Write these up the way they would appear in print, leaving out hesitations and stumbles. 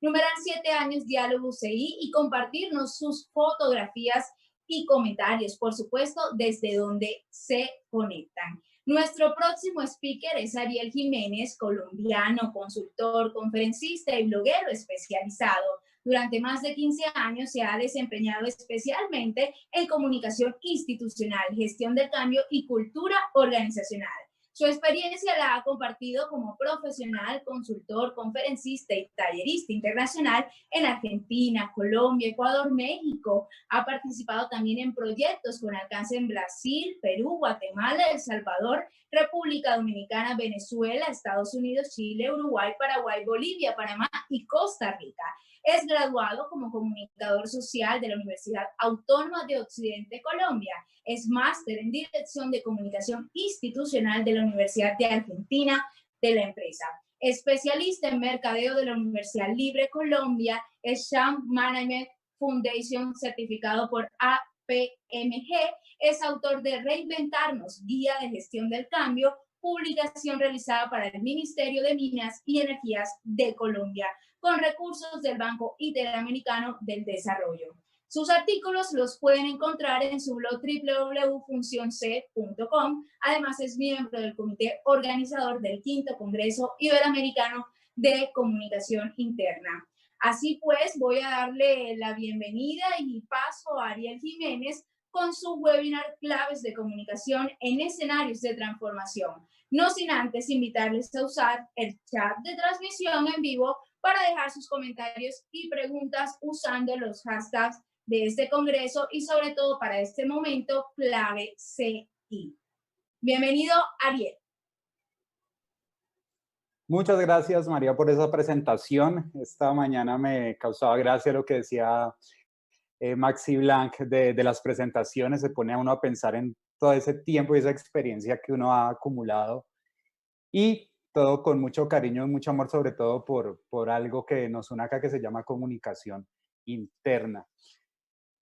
numerar 7 años Diálogo UCI y compartirnos sus fotografías y comentarios, por supuesto, desde donde se conectan. Nuestro próximo speaker es Ariel Jiménez, colombiano, consultor, conferencista y bloguero especializado. Durante más de 15 años se ha desempeñado especialmente en comunicación institucional, gestión del cambio y cultura organizacional. Su experiencia la ha compartido como profesional, consultor, conferencista y tallerista internacional en Argentina, Colombia, Ecuador, México. Ha participado también en proyectos con alcance en Brasil, Perú, Guatemala, El Salvador, República Dominicana, Venezuela, Estados Unidos, Chile, Uruguay, Paraguay, Bolivia, Panamá y Costa Rica. Es graduado como comunicador social de la Universidad Autónoma de Occidente, Colombia. Es máster en Dirección de Comunicación Institucional de la Universidad de Argentina de la empresa. Especialista en Mercadeo de la Universidad Libre Colombia, es Champ Management Foundation certificado por APMG. Es autor de Reinventarnos, Guía de Gestión del Cambio, publicación realizada para el Ministerio de Minas y Energías de Colombia, con recursos del Banco Interamericano del Desarrollo. Sus artículos los pueden encontrar en su blog www.funcionc.com. Además, es miembro del comité organizador del quinto Congreso Iberoamericano de Comunicación Interna. Así pues, voy a darle la bienvenida y paso a Ariel Jiménez con su webinar Claves de Comunicación en Escenarios de Transformación. No sin antes invitarles a usar el chat de transmisión en vivo para dejar sus comentarios y preguntas usando los hashtags de este congreso y sobre todo para este momento clave CI. Bienvenido, Ariel. Muchas gracias, María, por esa presentación. Esta mañana me causaba gracia lo que decía Maxi Blanc de las presentaciones. Se pone a uno a pensar en todo ese tiempo y esa experiencia que uno ha acumulado. Y todo con mucho cariño y mucho amor, sobre todo por algo que nos une acá, que se llama comunicación interna.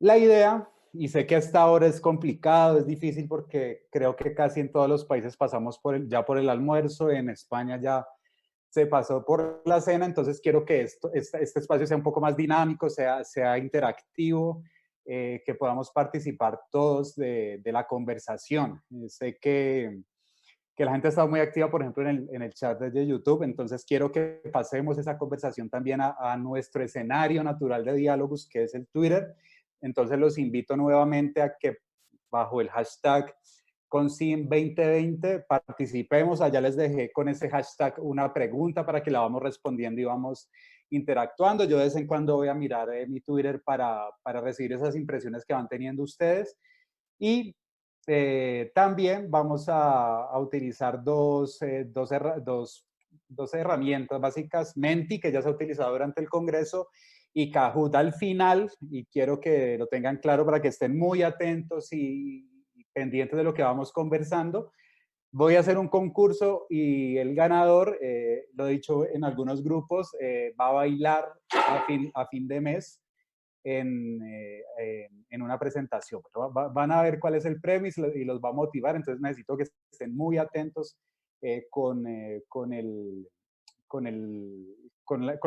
La idea, y sé que hasta ahora es complicado, es difícil porque creo que casi en todos los países pasamos ya por el almuerzo, en España ya se pasó por la cena, entonces quiero que este espacio sea un poco más dinámico, sea interactivo, que podamos participar todos de la conversación. Sé que la gente ha estado muy activa, por ejemplo, en el chat de YouTube, entonces quiero que pasemos esa conversación también a nuestro escenario natural de diálogos, que es el Twitter. Entonces los invito nuevamente a que bajo el hashtag CONCIN2020 participemos. Allá les dejé con ese hashtag una pregunta para que la vamos respondiendo y vamos interactuando. Yo de vez en cuando voy a mirar mi Twitter para recibir esas impresiones que van teniendo ustedes. Y también vamos a utilizar dos herramientas básicas, Menti, que ya se ha utilizado durante el Congreso, y Kahoot al final, y quiero que lo tengan claro para que estén muy atentos y pendientes de lo que vamos conversando. Voy a hacer un concurso y el ganador, lo he dicho en algunos grupos, va a bailar a fin de mes en una presentación. Van a ver cuál es el premio y los va a motivar, entonces necesito que estén muy atentos con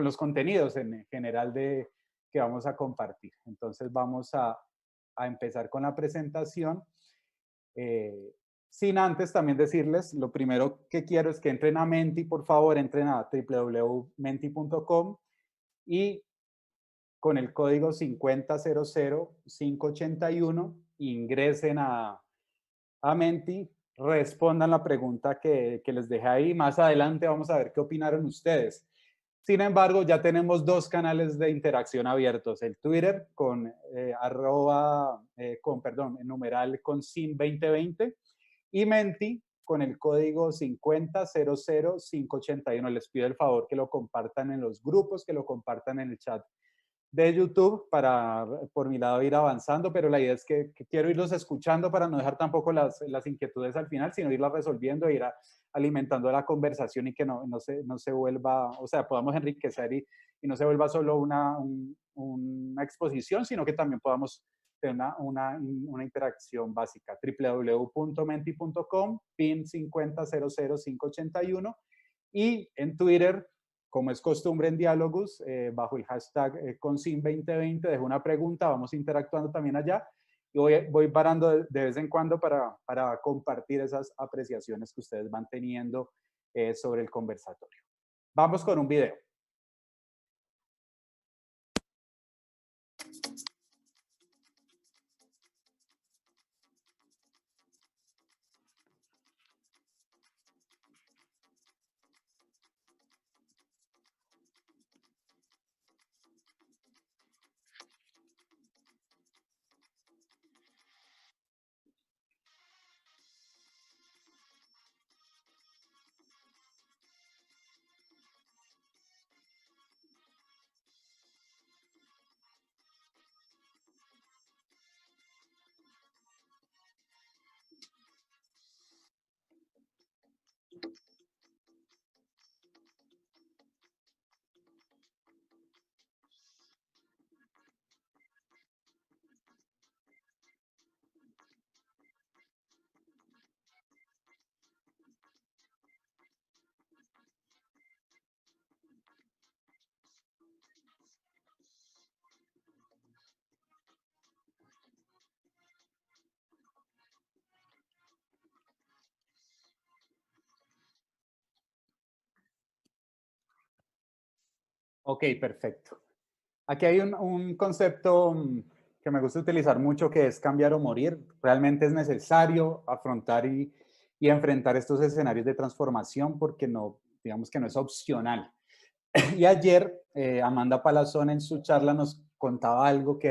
los contenidos en general que vamos a compartir. Entonces vamos a empezar con la presentación. Sin antes también decirles, lo primero que quiero es que entren a Menti, por favor, entren a www.menti.com y con el código 5000581 ingresen a Menti, respondan la pregunta que les dejé ahí. Más adelante vamos a ver qué opinaron ustedes. Sin embargo, ya tenemos dos canales de interacción abiertos. El Twitter con el numeral CONCIN2020 y Menti con el código 5000581. Les pido el favor que lo compartan en los grupos, que lo compartan en el chat de YouTube para, por mi lado, ir avanzando, pero la idea es que quiero irlos escuchando para no dejar tampoco las inquietudes al final, sino irlas resolviendo e ir alimentando la conversación y que no se vuelva, o sea, podamos enriquecer y no se vuelva solo una exposición, sino que también podamos tener una interacción básica. www.menti.com, pin 5000581 y en Twitter como es costumbre en Diálogos, bajo el hashtag CONCIN2020, dejo una pregunta, vamos interactuando también allá. Y voy parando de vez en cuando para compartir esas apreciaciones que ustedes van teniendo sobre el conversatorio. Vamos con un video. Ok, perfecto. Aquí hay un concepto que me gusta utilizar mucho, que es cambiar o morir. Realmente es necesario afrontar y enfrentar estos escenarios de transformación porque no, digamos que no es opcional. Y ayer Amanda Palazón en su charla nos contaba algo que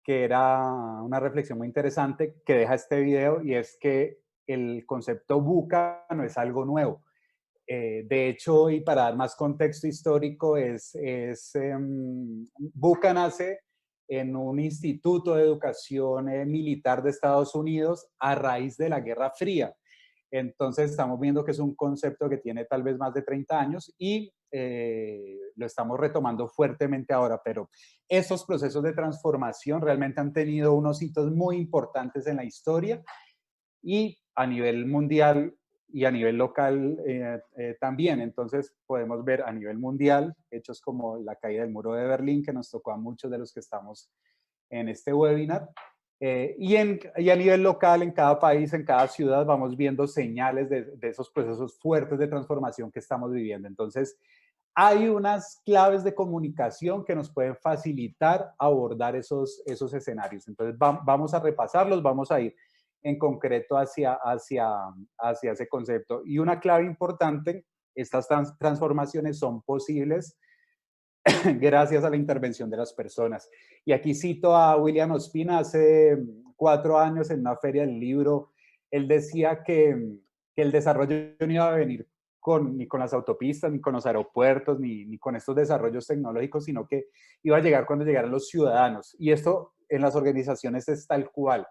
era una reflexión muy interesante que deja este video, y es que el concepto buca no es algo nuevo. De hecho, y para dar más contexto histórico, Buca nace en un instituto de educación militar de Estados Unidos a raíz de la Guerra Fría. Entonces estamos viendo que es un concepto que tiene tal vez más de 30 años y lo estamos retomando fuertemente ahora, pero esos procesos de transformación realmente han tenido unos hitos muy importantes en la historia y a nivel mundial y a nivel local también. Entonces podemos ver a nivel mundial hechos como la caída del muro de Berlín, que nos tocó a muchos de los que estamos en este webinar. Y a nivel local, en cada país, en cada ciudad, vamos viendo señales de esos procesos fuertes de transformación que estamos viviendo. Entonces, hay unas claves de comunicación que nos pueden facilitar abordar esos escenarios. Entonces, vamos a repasarlos, vamos a ir en concreto hacia ese concepto. Y una clave importante, estas transformaciones son posibles gracias a la intervención de las personas. Y aquí cito a William Ospina, hace 4 años en una feria del libro, él decía que el desarrollo no iba a venir ni con las autopistas, ni con los aeropuertos, ni con estos desarrollos tecnológicos, sino que iba a llegar cuando llegaran los ciudadanos. Y esto en las organizaciones es tal cual.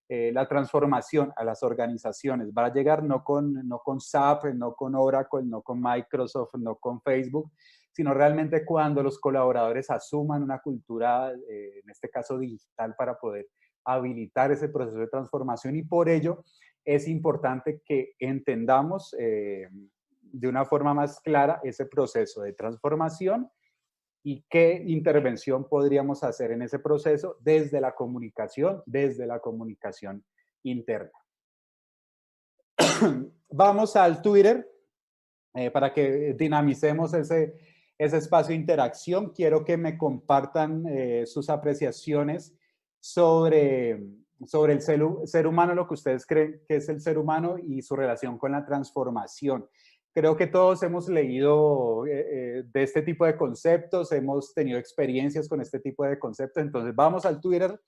La transformación a las organizaciones va a llegar no con SAP, no con Oracle, no con Microsoft, no con Facebook, sino realmente cuando los colaboradores asuman una cultura, en este caso digital, para poder habilitar ese proceso de transformación. Y por ello es importante que entendamos de una forma más clara ese proceso de transformación y qué intervención podríamos hacer en ese proceso desde la comunicación interna. Vamos al Twitter para que dinamicemos ese espacio de interacción. Quiero que me compartan sus apreciaciones sobre el ser humano, lo que ustedes creen que es el ser humano y su relación con la transformación. Creo que todos hemos leído de este tipo de conceptos, hemos tenido experiencias con este tipo de conceptos. Entonces vamos al Twitter,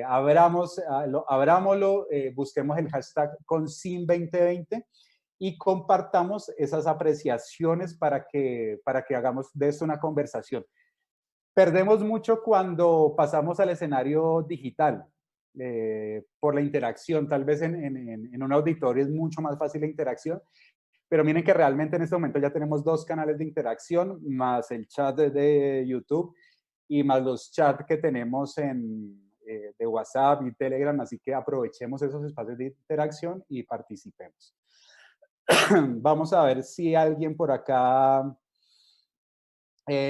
abrámoslo, busquemos el hashtag CONCIN2020 y compartamos esas apreciaciones para que hagamos de esto una conversación. Perdemos mucho cuando pasamos al escenario digital por la interacción. Tal vez en un auditorio es mucho más fácil la interacción, pero miren que realmente en este momento ya tenemos 2 canales de interacción, más el chat de YouTube y más los chats que tenemos de WhatsApp y Telegram, así que aprovechemos esos espacios de interacción y participemos. Vamos a ver si alguien por acá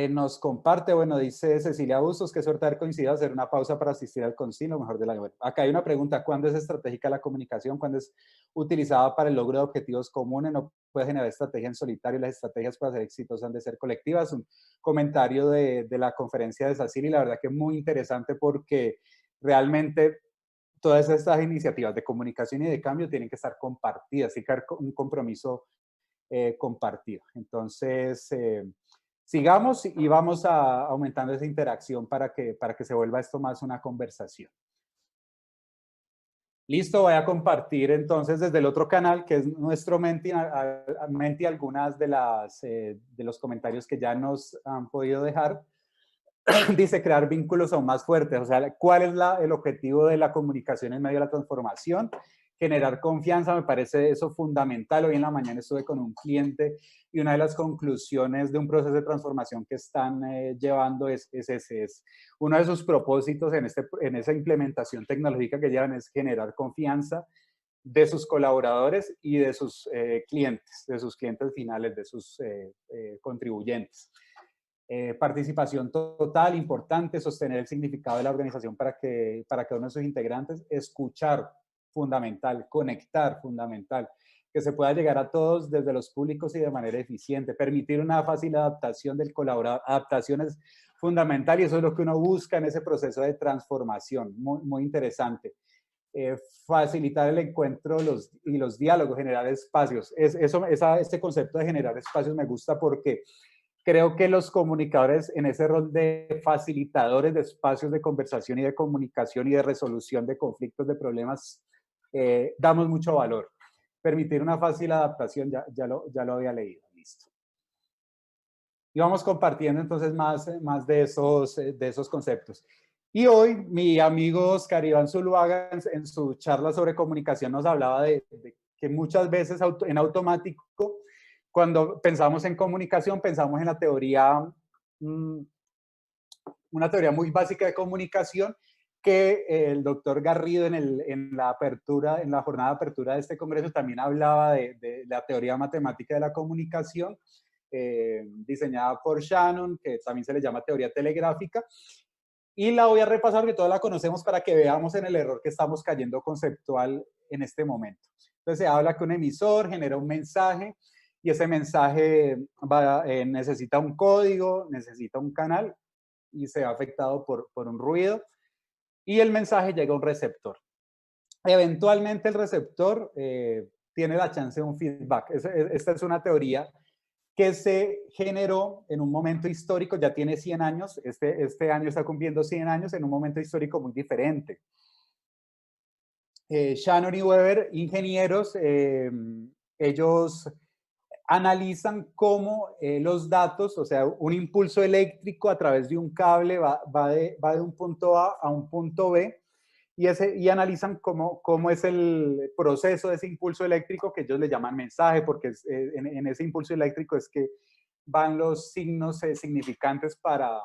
Nos comparte, bueno, dice Cecilia Bustos, qué suerte haber coincidido, hacer una pausa para asistir al concilio, mejor de la web. Acá hay una pregunta, ¿cuándo es estratégica la comunicación? ¿Cuándo es utilizada para el logro de objetivos comunes? ¿No puede generar estrategia en solitario? Las estrategias para ser exitosas han de ser colectivas. Un comentario de la conferencia de Sacil, y la verdad que es muy interesante porque realmente todas estas iniciativas de comunicación y de cambio tienen que estar compartidas, tiene que haber un compromiso compartido. Entonces, sigamos y vamos aumentando esa interacción para que se vuelva esto más una conversación. Listo, voy a compartir entonces desde el otro canal, que es nuestro Menti, algunas de los comentarios que ya nos han podido dejar. Dice crear vínculos aún más fuertes, o sea, ¿cuál es el objetivo de la comunicación en medio de la transformación? Generar confianza, me parece eso fundamental. Hoy en la mañana estuve con un cliente y una de las conclusiones de un proceso de transformación que están llevando es uno de sus propósitos en esa implementación tecnológica que llevan es generar confianza de sus colaboradores y de sus clientes finales, de sus contribuyentes. Participación total, importante, sostener el significado de la organización para cada uno de sus integrantes, escuchar, fundamental, conectar, fundamental, que se pueda llegar a todos desde los públicos y de manera eficiente, permitir una fácil adaptación del colaborador, adaptación es fundamental y eso es lo que uno busca en ese proceso de transformación, muy, muy interesante. Facilitar el encuentro y los diálogos, generar espacios. Este concepto de generar espacios me gusta porque creo que los comunicadores en ese rol de facilitadores de espacios de conversación y de comunicación y de resolución de conflictos, de problemas, damos mucho valor. Permitir una fácil adaptación, ya lo había leído, listo. Y vamos compartiendo entonces más de esos conceptos. Y hoy mi amigo Oscar Iván Zuluaga en su charla sobre comunicación nos hablaba de que muchas veces en automático, cuando pensamos en comunicación, pensamos en la teoría, una teoría muy básica de comunicación que el doctor Garrido en la jornada de apertura de este congreso también hablaba de la teoría matemática de la comunicación, diseñada por Shannon, que también se le llama teoría telegráfica. Y la voy a repasar, que todos la conocemos, para que veamos en el error que estamos cayendo conceptual en este momento. Entonces se habla que un emisor genera un mensaje y ese mensaje necesita un código, necesita un canal y se ve afectado por un ruido y el mensaje llega a un receptor. Eventualmente el receptor tiene la chance de un feedback. Esta es una teoría que se generó en un momento histórico, ya tiene 100 años, este año está cumpliendo 100 años, en un momento histórico muy diferente. Shannon y Weber, ingenieros, ellos analizan cómo los datos, o sea, un impulso eléctrico a través de un cable va de un punto A a un punto B, y analizan cómo es el proceso de ese impulso eléctrico, que ellos le llaman mensaje, porque en ese impulso eléctrico es que van los signos significantes para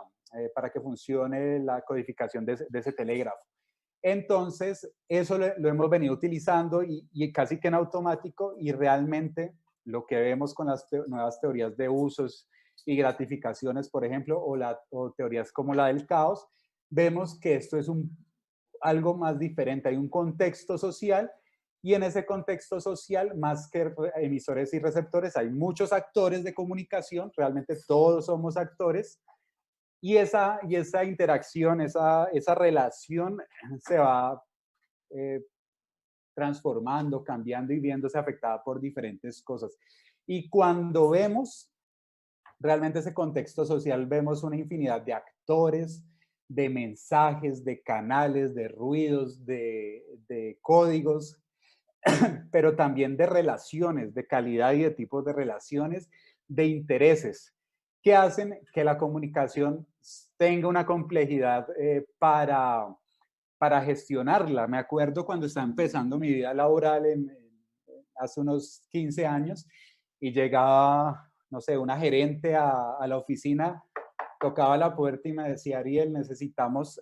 que funcione la codificación de ese telégrafo. Entonces, eso lo hemos venido utilizando y casi que en automático, y realmente lo que vemos con las nuevas teorías de usos y gratificaciones, por ejemplo, o teorías como la del caos, vemos que esto es algo más diferente. Hay un contexto social y en ese contexto social, más que emisores y receptores, hay muchos actores de comunicación, realmente todos somos actores, y esa interacción, esa relación se va transformando, cambiando y viéndose afectada por diferentes cosas. Y cuando vemos realmente ese contexto social, vemos una infinidad de actores, de mensajes, de canales, de ruidos, de códigos, pero también de relaciones, de calidad y de tipos de relaciones, de intereses, que hacen que la comunicación tenga una complejidad para gestionarla. Me acuerdo cuando estaba empezando mi vida laboral hace unos 15 años y llegaba, no sé, una gerente a la oficina, tocaba la puerta y me decía: Ariel, estamos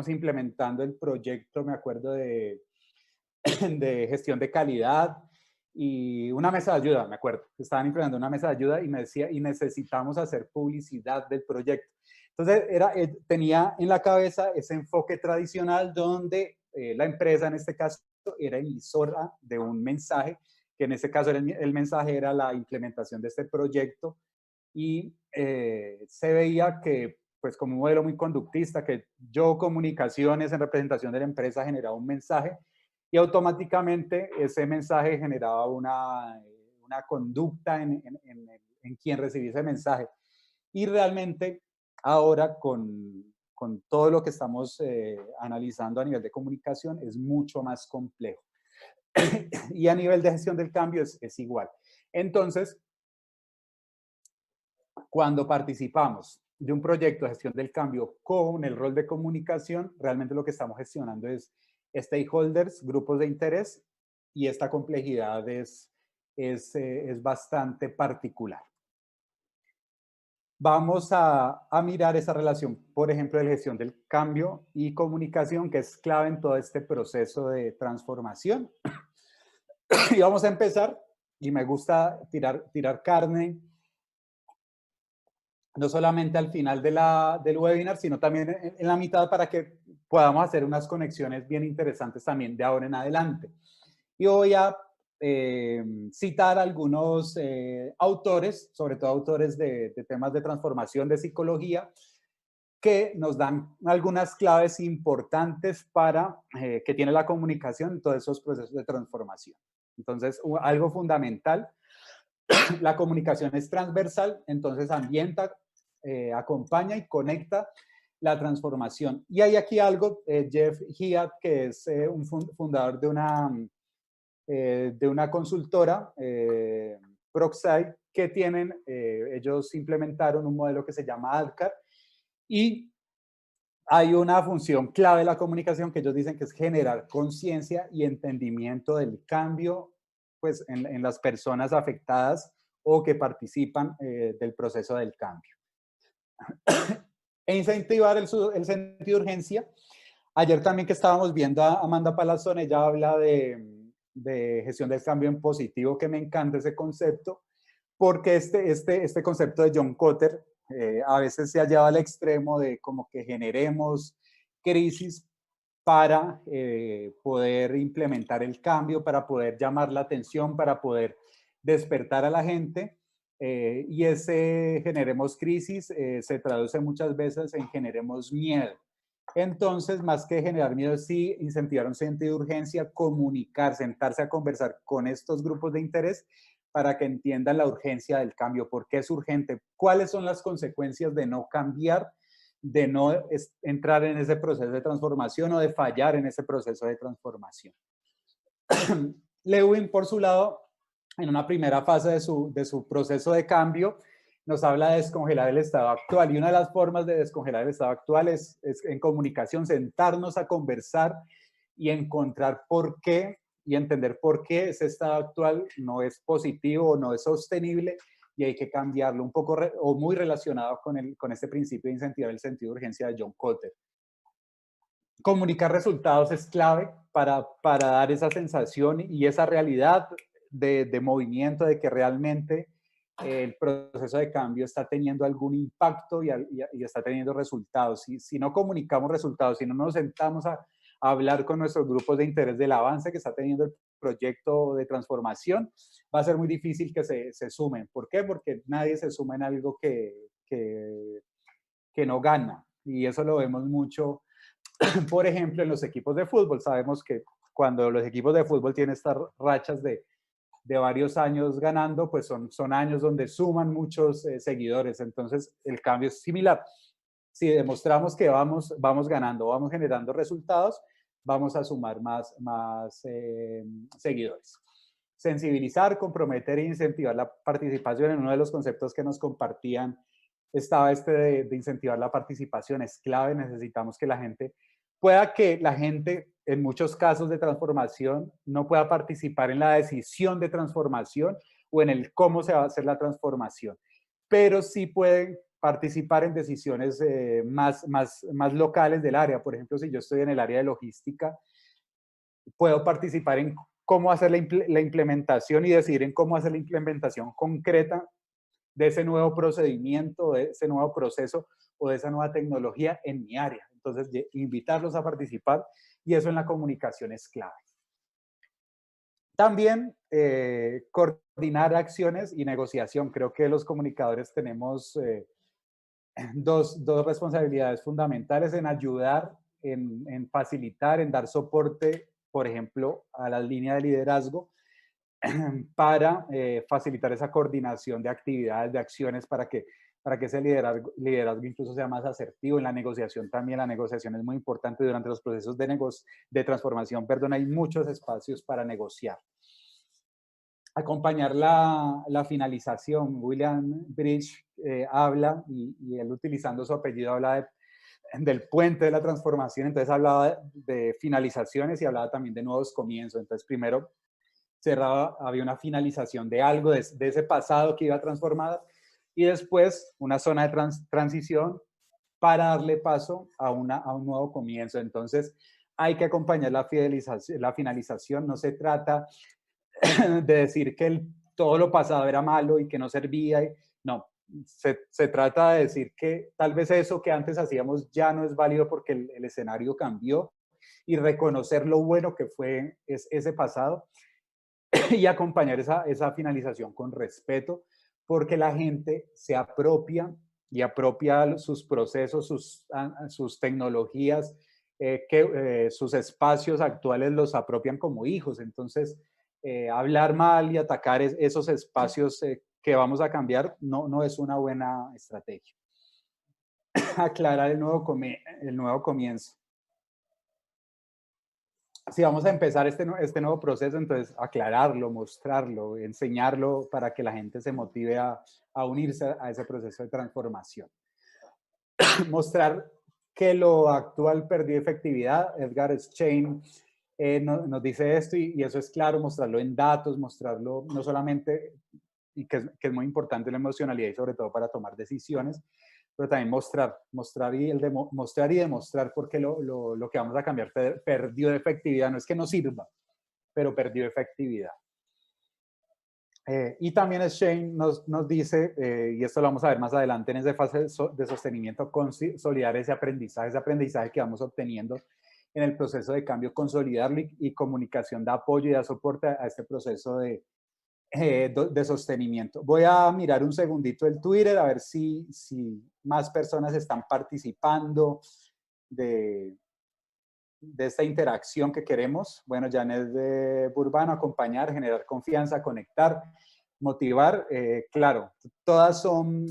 implementando el proyecto, me acuerdo, de gestión de calidad, y una mesa de ayuda, me acuerdo, estaban implementando una mesa de ayuda y me decía, y necesitamos hacer publicidad del proyecto. Entonces, tenía en la cabeza ese enfoque tradicional donde la empresa, en este caso, era emisora de un mensaje, que en este caso el mensaje era la implementación de este proyecto, y se veía que, pues como un modelo muy conductista, que yo comunicaciones en representación de la empresa generaba un mensaje y automáticamente ese mensaje generaba una conducta en quien recibía ese mensaje. Y realmente ahora con todo lo que estamos analizando a nivel de comunicación es mucho más complejo. Y a nivel de gestión del cambio es igual. Entonces, cuando participamos de un proyecto de gestión del cambio con el rol de comunicación, realmente lo que estamos gestionando es stakeholders, grupos de interés, y esta complejidad es bastante particular. Vamos a mirar esa relación, por ejemplo, de gestión del cambio y comunicación, que es clave en todo este proceso de transformación. Y vamos a empezar, y me gusta tirar carne, no solamente al final del webinar, sino también en la mitad para que podamos hacer unas conexiones bien interesantes también de ahora en adelante. Y voy a citar algunos autores, sobre todo autores de temas de transformación, de psicología, que nos dan algunas claves importantes para que tiene la comunicación en todos esos procesos de transformación. Entonces, algo fundamental, la comunicación es transversal, entonces ambienta, acompaña y conecta la transformación. Y hay aquí algo, Jeff Hiat, que es un fundador de una consultora, Proxy, que tienen, ellos implementaron un modelo que se llama ADKAR, y hay una función clave de la comunicación que ellos dicen que es generar conciencia y entendimiento del cambio, pues, en las personas afectadas o que participan del proceso del cambio. E incentivar el sentido de urgencia. Ayer también que estábamos viendo a Amanda Palazón, ella habla de gestión del cambio en positivo, que me encanta ese concepto, porque este concepto de John Kotter a veces se ha llevado al extremo de como que generemos crisis para poder implementar el cambio, para poder llamar la atención, para poder despertar a la gente. Y ese generemos crisis se traduce muchas veces en generemos miedo. Entonces, más que generar miedo, sí incentivar un sentido de urgencia, comunicar, sentarse a conversar con estos grupos de interés para que entiendan la urgencia del cambio, por qué es urgente, cuáles son las consecuencias de no cambiar, de no entrar en ese proceso de transformación o de fallar en ese proceso de transformación. Lewin, por su lado, en una primera fase de su proceso de cambio, nos habla de descongelar el estado actual. Y una de las formas de descongelar el estado actual es en comunicación, sentarnos a conversar y encontrar por qué y entender por qué ese estado actual no es positivo o no es sostenible y hay que cambiarlo un poco o muy relacionado con este principio de incentivar el sentido de urgencia de John Kotter. Comunicar resultados es clave para dar esa sensación y esa realidad de movimiento, de que realmente el proceso de cambio está teniendo algún impacto y está teniendo resultados. Si no comunicamos resultados, si no nos sentamos a hablar con nuestros grupos de interés del avance que está teniendo el proyecto de transformación, va a ser muy difícil que se sumen. ¿Por qué? Porque nadie se suma en algo que no gana. Y eso lo vemos mucho, por ejemplo, en los equipos de fútbol. Sabemos que cuando los equipos de fútbol tienen estas rachas de varios años ganando, pues son años donde suman muchos seguidores. Entonces, el cambio es similar. Si demostramos que vamos ganando, vamos generando resultados, vamos a sumar más seguidores. Sensibilizar, comprometer e incentivar la participación. En uno de los conceptos que nos compartían estaba de incentivar la participación. Es clave, necesitamos que la gente en muchos casos de transformación no pueda participar en la decisión de transformación o en el cómo se va a hacer la transformación, pero sí pueden participar en decisiones más locales del área. Por ejemplo, si yo estoy en el área de logística, puedo participar en cómo hacer la implementación y decidir en cómo hacer la implementación concreta de ese nuevo procedimiento, de ese nuevo proceso o de esa nueva tecnología en mi área. Entonces, invitarlos a participar y eso en la comunicación es clave. También coordinar acciones y negociación. Creo que los comunicadores tenemos dos responsabilidades fundamentales en ayudar, en facilitar, en dar soporte, por ejemplo, a la línea de liderazgo para facilitar esa coordinación de actividades, de acciones para que ese liderazgo incluso sea más asertivo. En la negociación también, la negociación es muy importante durante los procesos de transformación, perdón, hay muchos espacios para negociar. Acompañar la finalización. William Bridge habla, y él utilizando su apellido habla del puente de la transformación, entonces hablaba de finalizaciones y hablaba también de nuevos comienzos. Entonces primero había una finalización de algo, de ese pasado que iba transformado, y después una zona de transición para darle paso a un nuevo comienzo. Entonces hay que acompañar la finalización. No se trata de decir que todo lo pasado era malo y que no servía. No, se trata de decir que tal vez eso que antes hacíamos ya no es válido porque el escenario cambió, y reconocer lo bueno que fue ese pasado y acompañar esa finalización con respeto, porque la gente se apropia y apropia sus procesos, sus tecnologías, sus espacios actuales los apropian como hijos. Entonces, hablar mal y atacar esos espacios que vamos a cambiar no es una buena estrategia. Aclarar el nuevo comienzo. Si vamos a empezar este nuevo proceso, entonces aclararlo, mostrarlo, enseñarlo para que la gente se motive a unirse a ese proceso de transformación. Mostrar que lo actual perdió efectividad. Edgar Schein nos dice esto, y eso es claro, mostrarlo en datos, mostrarlo no solamente, y que es muy importante la emocionalidad y sobre todo para tomar decisiones, pero también mostrar y demostrar por qué lo que vamos a cambiar perdió efectividad. No es que no sirva, pero perdió efectividad. Y también Shane nos dice, y esto lo vamos a ver más adelante en esa fase de sostenimiento, consolidar ese aprendizaje que vamos obteniendo en el proceso de cambio, consolidarlo, y comunicación da apoyo y da soporte a este proceso de sostenimiento. Voy a mirar un segundito el Twitter a ver si más personas están participando de esta interacción que queremos. Bueno, Janet de Burbano, acompañar, generar confianza, conectar, motivar. Claro, todas son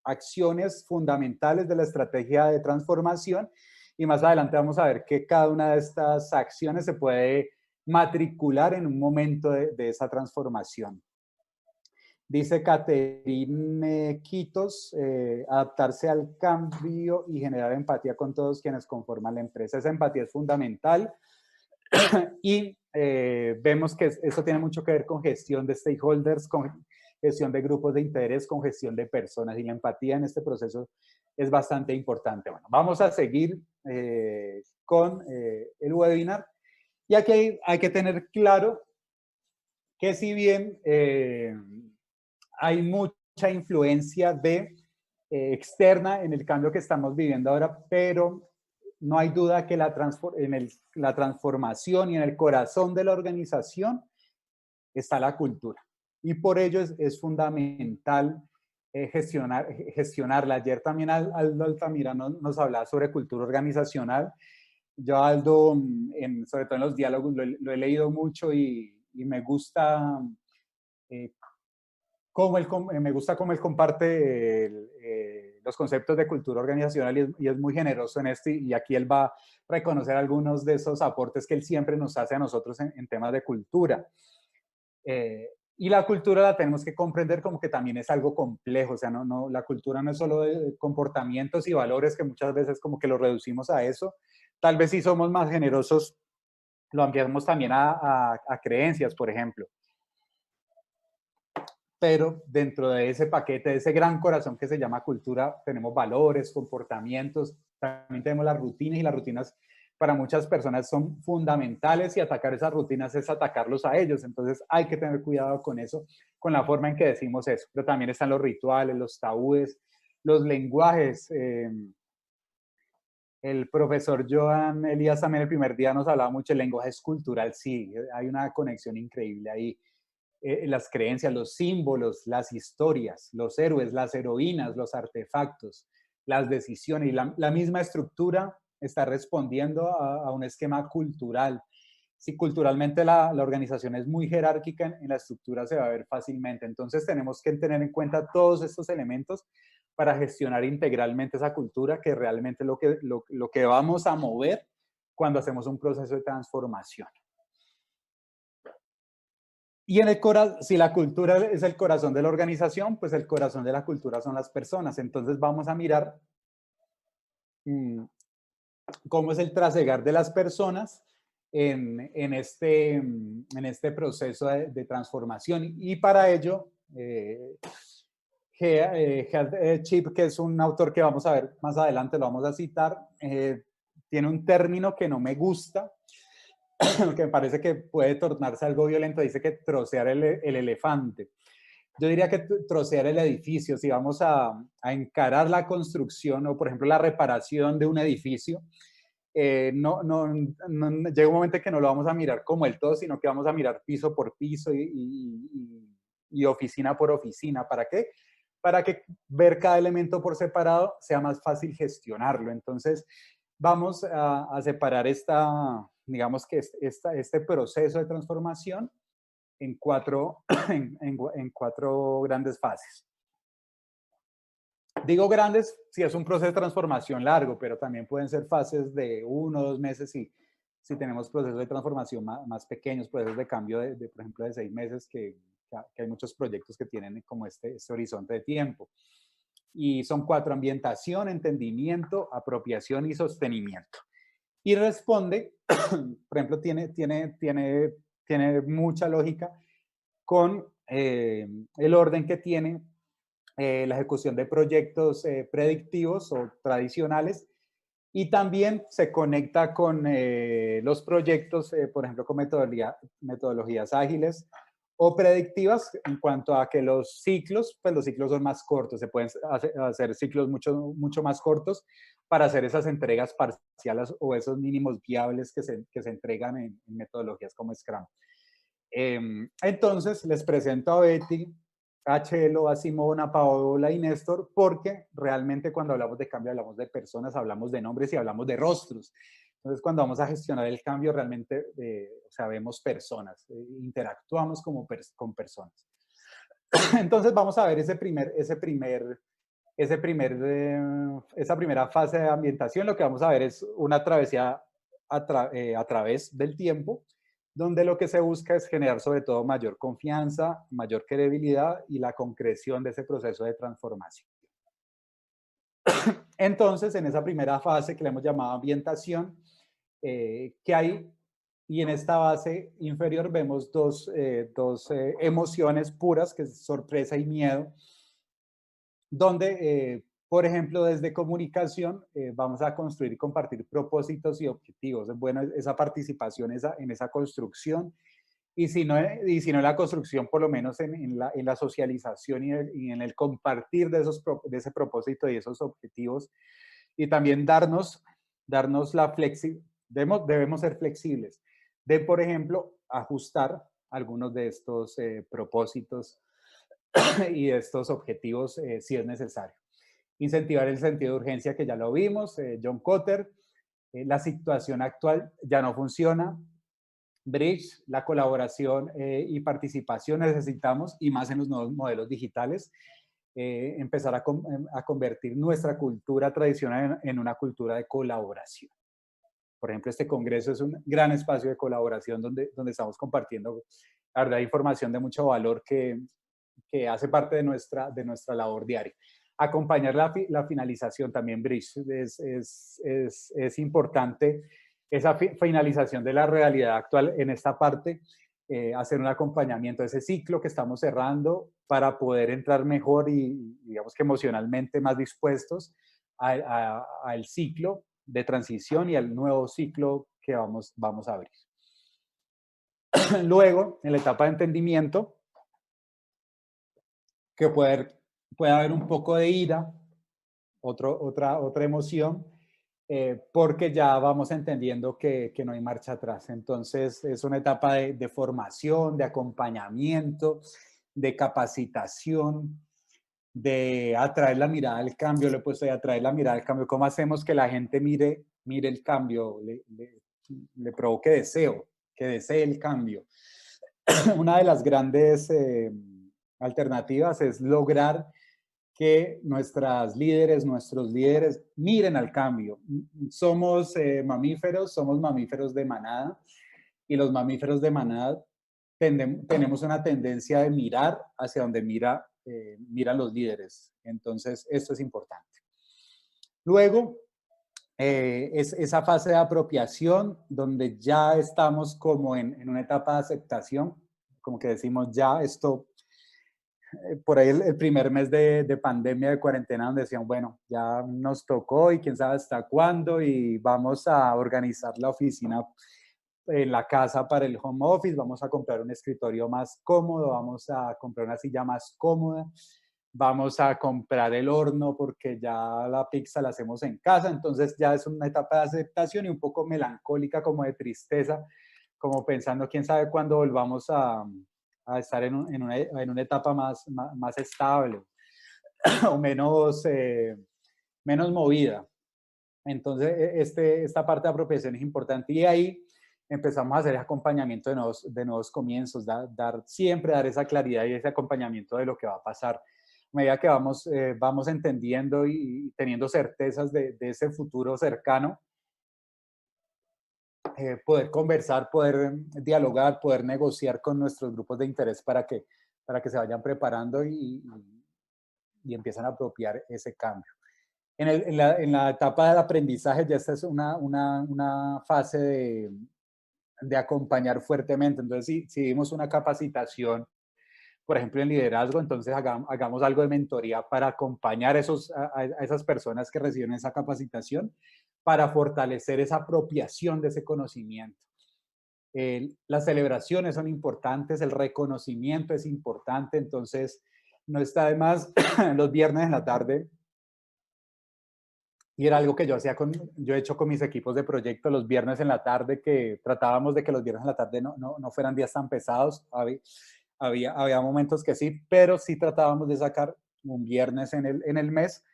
acciones fundamentales de la estrategia de transformación, y más adelante vamos a ver que cada una de estas acciones se puede matricular en un momento de esa transformación. Dice Caterine Quitos, adaptarse al cambio y generar empatía con todos quienes conforman la empresa. Esa empatía es fundamental y vemos que eso tiene mucho que ver con gestión de stakeholders, con gestión de grupos de interés, con gestión de personas, y la empatía en este proceso es bastante importante. Bueno, vamos a seguir con el webinar, y aquí hay que tener claro que si bien hay mucha influencia externa en el cambio que estamos viviendo ahora, pero no hay duda que la transformación y en el corazón de la organización está la cultura. Y por ello es fundamental gestionarla. Ayer también Aldo Altamira nos hablaba sobre cultura organizacional. Yo, Aldo, sobre todo en los diálogos, lo he leído mucho, y me gusta cómo él comparte los conceptos de cultura organizacional, y es muy generoso en esto, y aquí él va a reconocer algunos de esos aportes que él siempre nos hace a nosotros en temas de cultura. Y la cultura la tenemos que comprender como que también es algo complejo. O sea, la cultura no es solo de comportamientos y valores, que muchas veces como que lo reducimos a eso. Tal vez si somos más generosos, lo ampliamos también a creencias, por ejemplo. Pero dentro de ese paquete, de ese gran corazón que se llama cultura, tenemos valores, comportamientos, también tenemos las rutinas, y las rutinas para muchas personas son fundamentales y atacar esas rutinas es atacarlos a ellos. Entonces hay que tener cuidado con eso, con la forma en que decimos eso. Pero también están los rituales, los tabúes, los lenguajes. El profesor Joan Elías también el primer día nos hablaba mucho del lenguaje escultural. Sí, hay una conexión increíble ahí. Las creencias, los símbolos, las historias, los héroes, las heroínas, los artefactos, las decisiones y la misma estructura está respondiendo a un esquema cultural. Si culturalmente la organización es muy jerárquica, en la estructura se va a ver fácilmente. Entonces tenemos que tener en cuenta todos estos elementos para gestionar integralmente esa cultura, que realmente es lo que vamos a mover cuando hacemos un proceso de transformación. Y si la cultura es el corazón de la organización, pues el corazón de la cultura son las personas. Entonces vamos a mirar cómo es el trasegar de las personas en este proceso de transformación. Y para ello, Chip, que es un autor que vamos a ver más adelante, lo vamos a citar, tiene un término que no me gusta, que me parece que puede tornarse algo violento. Dice que trocear el elefante. Yo diría que trocear el edificio, si vamos a encarar la construcción o, por ejemplo, la reparación de un edificio, llega un momento en que no lo vamos a mirar como el todo, sino que vamos a mirar piso por piso y oficina por oficina. ¿Para qué? Para que ver cada elemento por separado sea más fácil gestionarlo. Entonces, vamos a separar digamos que este proceso de transformación en cuatro grandes fases. Digo grandes si es un proceso de transformación largo, pero también pueden ser fases de 1 o 2 meses si tenemos procesos de transformación más pequeños, procesos de cambio por ejemplo, de 6 meses, que hay muchos proyectos que tienen como este horizonte de tiempo. Y son 4: ambientación, entendimiento, apropiación y sostenimiento. Y responde, por ejemplo, tiene mucha lógica con el orden que tiene la ejecución de proyectos predictivos o tradicionales, y también se conecta con los proyectos, por ejemplo, con metodologías ágiles o predictivas, en cuanto a que los ciclos son más cortos, se pueden hacer ciclos mucho más cortos para hacer esas entregas parciales o esos mínimos viables que se entregan en metodologías como Scrum. Entonces, les presento a Betty, a Chelo, a Simón, a Paola y Néstor, porque realmente cuando hablamos de cambio hablamos de personas, hablamos de nombres y hablamos de rostros. Entonces, cuando vamos a gestionar el cambio, realmente vemos personas, interactuamos con personas. Entonces, vamos a ver esa primera fase de ambientación. Lo que vamos a ver es una travesía a través del tiempo, donde lo que se busca es generar sobre todo mayor confianza, mayor credibilidad y la concreción de ese proceso de transformación. Entonces, en esa primera fase que le hemos llamado ambientación, ¿qué hay? Y en esta base inferior vemos dos emociones puras, que es sorpresa y miedo, donde, por ejemplo, desde comunicación vamos a construir y compartir propósitos y objetivos. Es bueno esa participación en esa construcción, y si no en la construcción, por lo menos en la socialización y en el compartir de ese propósito y esos objetivos. Y también debemos ser flexibles de, por ejemplo, ajustar algunos de estos propósitos y de estos objetivos si es necesario. Incentivar el sentido de urgencia, que ya lo vimos, John Kotter. La situación actual ya no funciona. Bridge, la colaboración y participación necesitamos, y más en los nuevos modelos digitales, empezar a convertir nuestra cultura tradicional en una cultura de colaboración. Por ejemplo, este congreso es un gran espacio de colaboración donde estamos compartiendo, la verdad, información de mucho valor que hace parte de nuestra labor diaria. Acompañar la finalización también, Bridge, es importante esa finalización de la realidad actual en esta parte, hacer un acompañamiento de ese ciclo que estamos cerrando para poder entrar mejor y digamos que emocionalmente más dispuestos al ciclo de transición y al nuevo ciclo que vamos a abrir. Luego, en la etapa de entendimiento, que puede haber un poco de ira, otra emoción, porque ya vamos entendiendo que no hay marcha atrás. Entonces, es una etapa de formación, de acompañamiento, de capacitación, de atraer la mirada al cambio. Le he puesto de atraer la mirada al cambio. ¿Cómo hacemos que la gente mire el cambio, le provoque deseo, que desee el cambio? Una de las grandes alternativas es lograr que nuestros líderes miren al cambio. Somos mamíferos de manada, y los mamíferos de manada tenemos una tendencia de mirar hacia donde miran los líderes. Entonces, esto es importante. Luego, es esa fase de apropiación donde ya estamos como en una etapa de aceptación, como que decimos ya esto. Por ahí el primer mes de pandemia, de cuarentena, donde decían, bueno, ya nos tocó y quién sabe hasta cuándo, y vamos a organizar la oficina en la casa para el home office, vamos a comprar un escritorio más cómodo, vamos a comprar una silla más cómoda, vamos a comprar el horno porque ya la pizza la hacemos en casa. Entonces ya es una etapa de aceptación y un poco melancólica, como de tristeza, como pensando quién sabe cuándo volvamos a estar en una etapa más estable o menos movida. Entonces, esta parte de apropiación es importante, y ahí empezamos a hacer acompañamiento de nuevos comienzos, siempre dar esa claridad y ese acompañamiento de lo que va a pasar. A medida que vamos entendiendo y teniendo certezas de ese futuro cercano, poder conversar, poder dialogar, poder negociar con nuestros grupos de interés para que se vayan preparando y empiezan a apropiar ese cambio. En la etapa del aprendizaje ya esta es una fase de acompañar fuertemente. Entonces, si dimos una capacitación, por ejemplo, en liderazgo, entonces hagamos algo de mentoría para acompañar a esas personas que reciben esa capacitación, para fortalecer esa apropiación de ese conocimiento. Las celebraciones son importantes, el reconocimiento es importante, entonces no está de más los viernes en la tarde, y era algo que yo he hecho con mis equipos de proyecto los viernes en la tarde, que tratábamos de que los viernes en la tarde no fueran días tan pesados. Había momentos que sí, pero sí tratábamos de sacar un viernes en el mes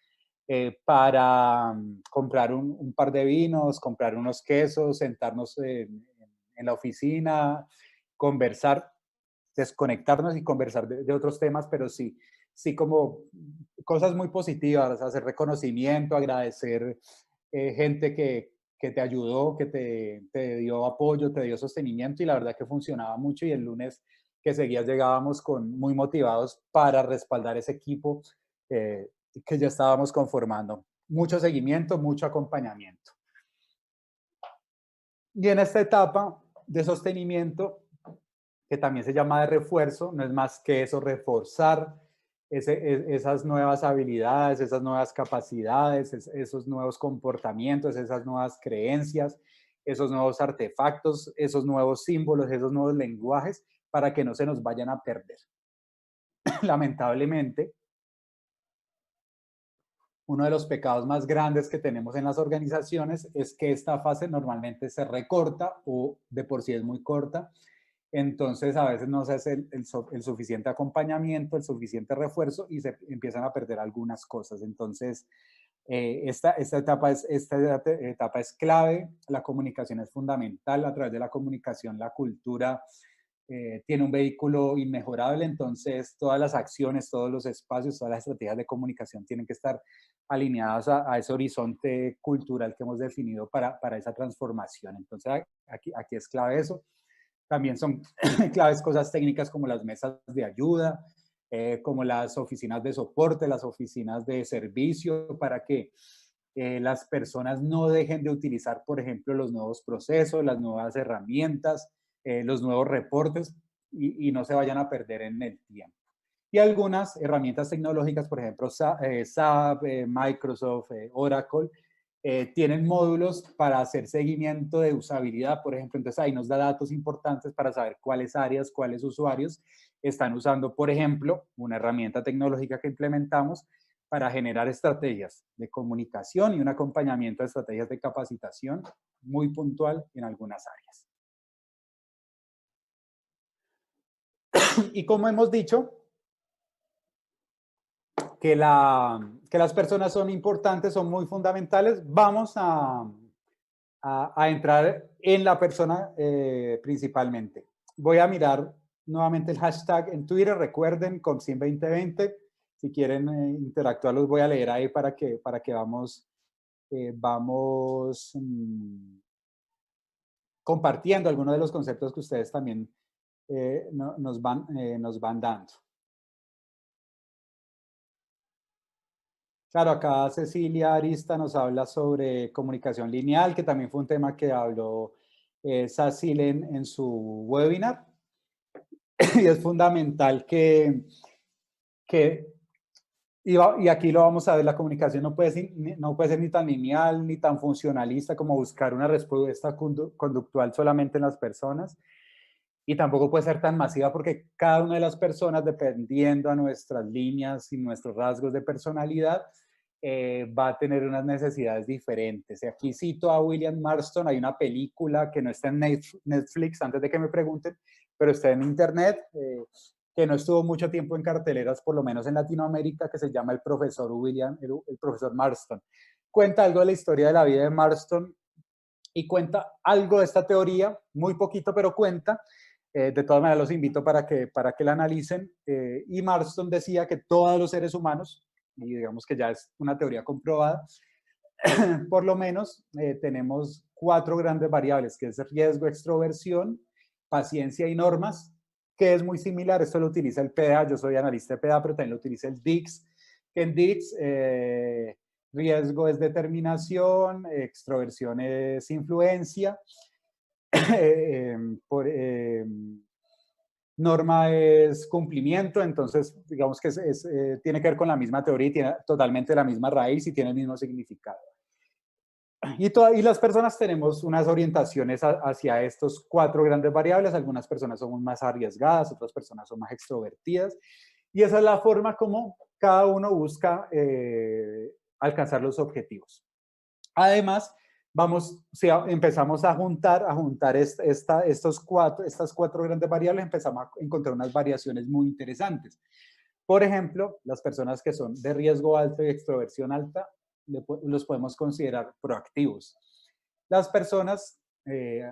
para comprar un par de vinos, comprar unos quesos, sentarnos en la oficina, conversar, desconectarnos y conversar de otros temas, pero sí como cosas muy positivas, hacer reconocimiento, agradecer gente que te ayudó, que te dio apoyo, te dio sostenimiento, y la verdad que funcionaba mucho. Y el lunes que seguías llegábamos muy motivados para respaldar ese equipo que ya estábamos conformando. Mucho seguimiento, mucho acompañamiento. Y en esta etapa de sostenimiento, que también se llama de refuerzo, no es más que eso, reforzar esas nuevas habilidades, esas nuevas capacidades, esos nuevos comportamientos, esas nuevas creencias, esos nuevos artefactos, esos nuevos símbolos, esos nuevos lenguajes, para que no se nos vayan a perder. Lamentablemente, uno de los pecados más grandes que tenemos en las organizaciones es que esta fase normalmente se recorta, o de por sí es muy corta. Entonces, a veces no se hace el suficiente acompañamiento, el suficiente refuerzo, y se empiezan a perder algunas cosas. Entonces, esta etapa es clave. La comunicación es fundamental. A través de la comunicación, la cultura tiene un vehículo inmejorable. Entonces, todas las acciones, todos los espacios, todas las estrategias de comunicación tienen que estar alineadas a ese horizonte cultural que hemos definido para esa transformación. Entonces, aquí es clave eso. También son claves cosas técnicas como las mesas de ayuda, como las oficinas de soporte, las oficinas de servicio, para que las personas no dejen de utilizar, por ejemplo, los nuevos procesos, las nuevas herramientas, los nuevos reportes, y no se vayan a perder en el tiempo. Y algunas herramientas tecnológicas, por ejemplo, SAP, Microsoft, Oracle, tienen módulos para hacer seguimiento de usabilidad, por ejemplo. Entonces ahí nos da datos importantes para saber cuáles áreas, cuáles usuarios están usando, por ejemplo, una herramienta tecnológica que implementamos para generar estrategias de comunicación y un acompañamiento de estrategias de capacitación muy puntual en algunas áreas. Y como hemos dicho, que las personas son importantes, son muy fundamentales, vamos a entrar en la persona principalmente. Voy a mirar nuevamente el hashtag en Twitter, recuerden, Comsim 2020. Si quieren interactuar, los voy a leer ahí para que vamos compartiendo algunos de los conceptos que ustedes también nos van dando. Claro, acá Cecilia Arista nos habla sobre comunicación lineal, que también fue un tema que habló Cecil en su webinar. Y es fundamental y aquí lo vamos a ver, la comunicación no puede ser ni tan lineal ni tan funcionalista como buscar una respuesta conductual solamente en las personas. Y tampoco puede ser tan masiva porque cada una de las personas, dependiendo a nuestras líneas y nuestros rasgos de personalidad, va a tener unas necesidades diferentes. Y aquí cito a William Marston, hay una película que no está en Netflix, antes de que me pregunten, pero está en internet, que no estuvo mucho tiempo en carteleras, por lo menos en Latinoamérica, que se llama El Profesor el Profesor Marston. Cuenta algo de la historia de la vida de Marston y cuenta algo de esta teoría, muy poquito, pero cuenta. De todas maneras, los invito para que la analicen. Y Marston decía que todos los seres humanos, y digamos que ya es una teoría comprobada, por lo menos tenemos 4 grandes variables, que es riesgo, extroversión, paciencia y normas, que es muy similar. Esto lo utiliza el PDA, yo soy analista de PDA, pero también lo utiliza el DICS. En DICS, riesgo es determinación, extroversión es influencia, norma es cumplimiento, entonces digamos que tiene que ver con la misma teoría y tiene totalmente la misma raíz y tiene el mismo significado. Y las personas tenemos unas orientaciones hacia estos 4 grandes variables. Algunas personas son más arriesgadas, otras personas son más extrovertidas. Y esa es la forma como cada uno busca alcanzar los objetivos. Además, si empezamos a juntar estas 4 grandes variables, empezamos a encontrar unas variaciones muy interesantes. Por ejemplo, las personas que son de riesgo alto y extroversión alta, los podemos considerar proactivos. Las personas,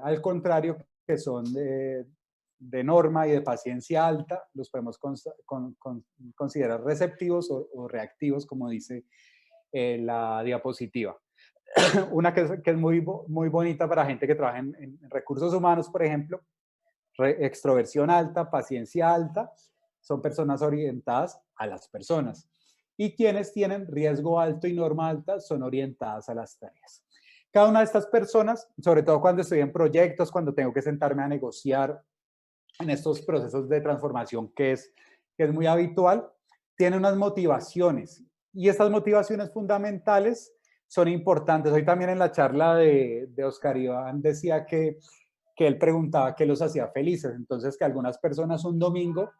al contrario, que son de norma y de paciencia alta, los podemos considerar receptivos o reactivos, como dice la diapositiva. Una que es muy bonita para gente que trabaja en recursos humanos, por ejemplo, extroversión alta, paciencia alta, son personas orientadas a las personas. Y quienes tienen riesgo alto y norma alta son orientadas a las tareas. Cada una de estas personas, sobre todo cuando estoy en proyectos, cuando tengo que sentarme a negociar en estos procesos de transformación que es muy habitual, tiene unas motivaciones. Y estas motivaciones fundamentales son importantes. Hoy también en la charla de Oscar Iván decía que él preguntaba qué los hacía felices. Entonces, que algunas personas un domingo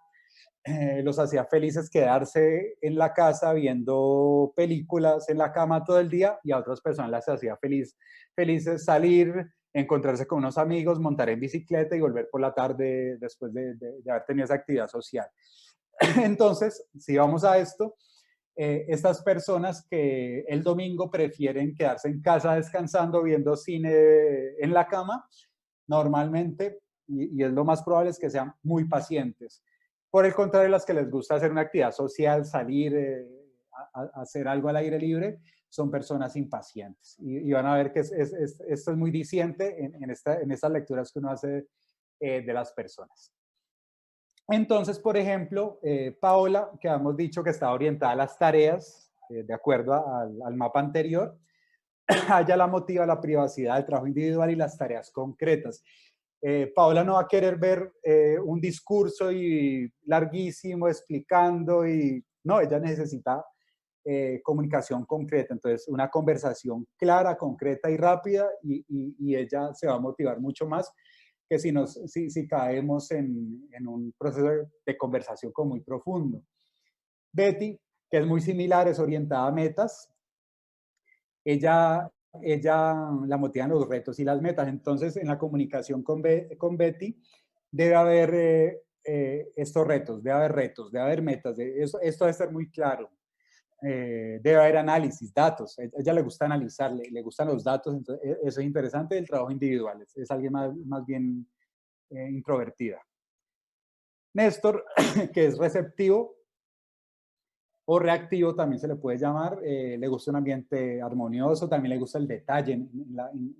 los hacía felices quedarse en la casa viendo películas en la cama todo el día, y a otras personas las hacía felices salir, encontrarse con unos amigos, montar en bicicleta y volver por la tarde después de haber tenido esa actividad social. Entonces, si vamos a esto, estas personas que el domingo prefieren quedarse en casa descansando, viendo cine en la cama, normalmente, y es lo más probable, es que sean muy pacientes. Por el contrario, las que les gusta hacer una actividad social, salir, a hacer algo al aire libre, son personas impacientes. Y van a ver que esto es muy diciente en estas lecturas que uno hace de las personas. Entonces, por ejemplo, Paola, que hemos dicho que está orientada a las tareas, de acuerdo al mapa anterior, a ella la motiva la privacidad, el trabajo individual y las tareas concretas. Paola no va a querer ver un discurso larguísimo explicando, no, ella necesita comunicación concreta. Entonces, una conversación clara, concreta y rápida y ella se va a motivar mucho más que si caemos en un proceso de conversación como muy profundo. Betty, que es muy similar, es orientada a metas. Ella la motivan los retos y las metas. Entonces, en la comunicación con Betty, debe haber estos retos, debe haber metas. Esto debe ser muy claro. Debe haber análisis, datos. A ella le gusta analizar, le gustan los datos. Entonces, eso es interesante. El trabajo individual es alguien más bien introvertida. Néstor, que es receptivo o reactivo, también se le puede llamar, le gusta un ambiente armonioso, también le gusta el detalle en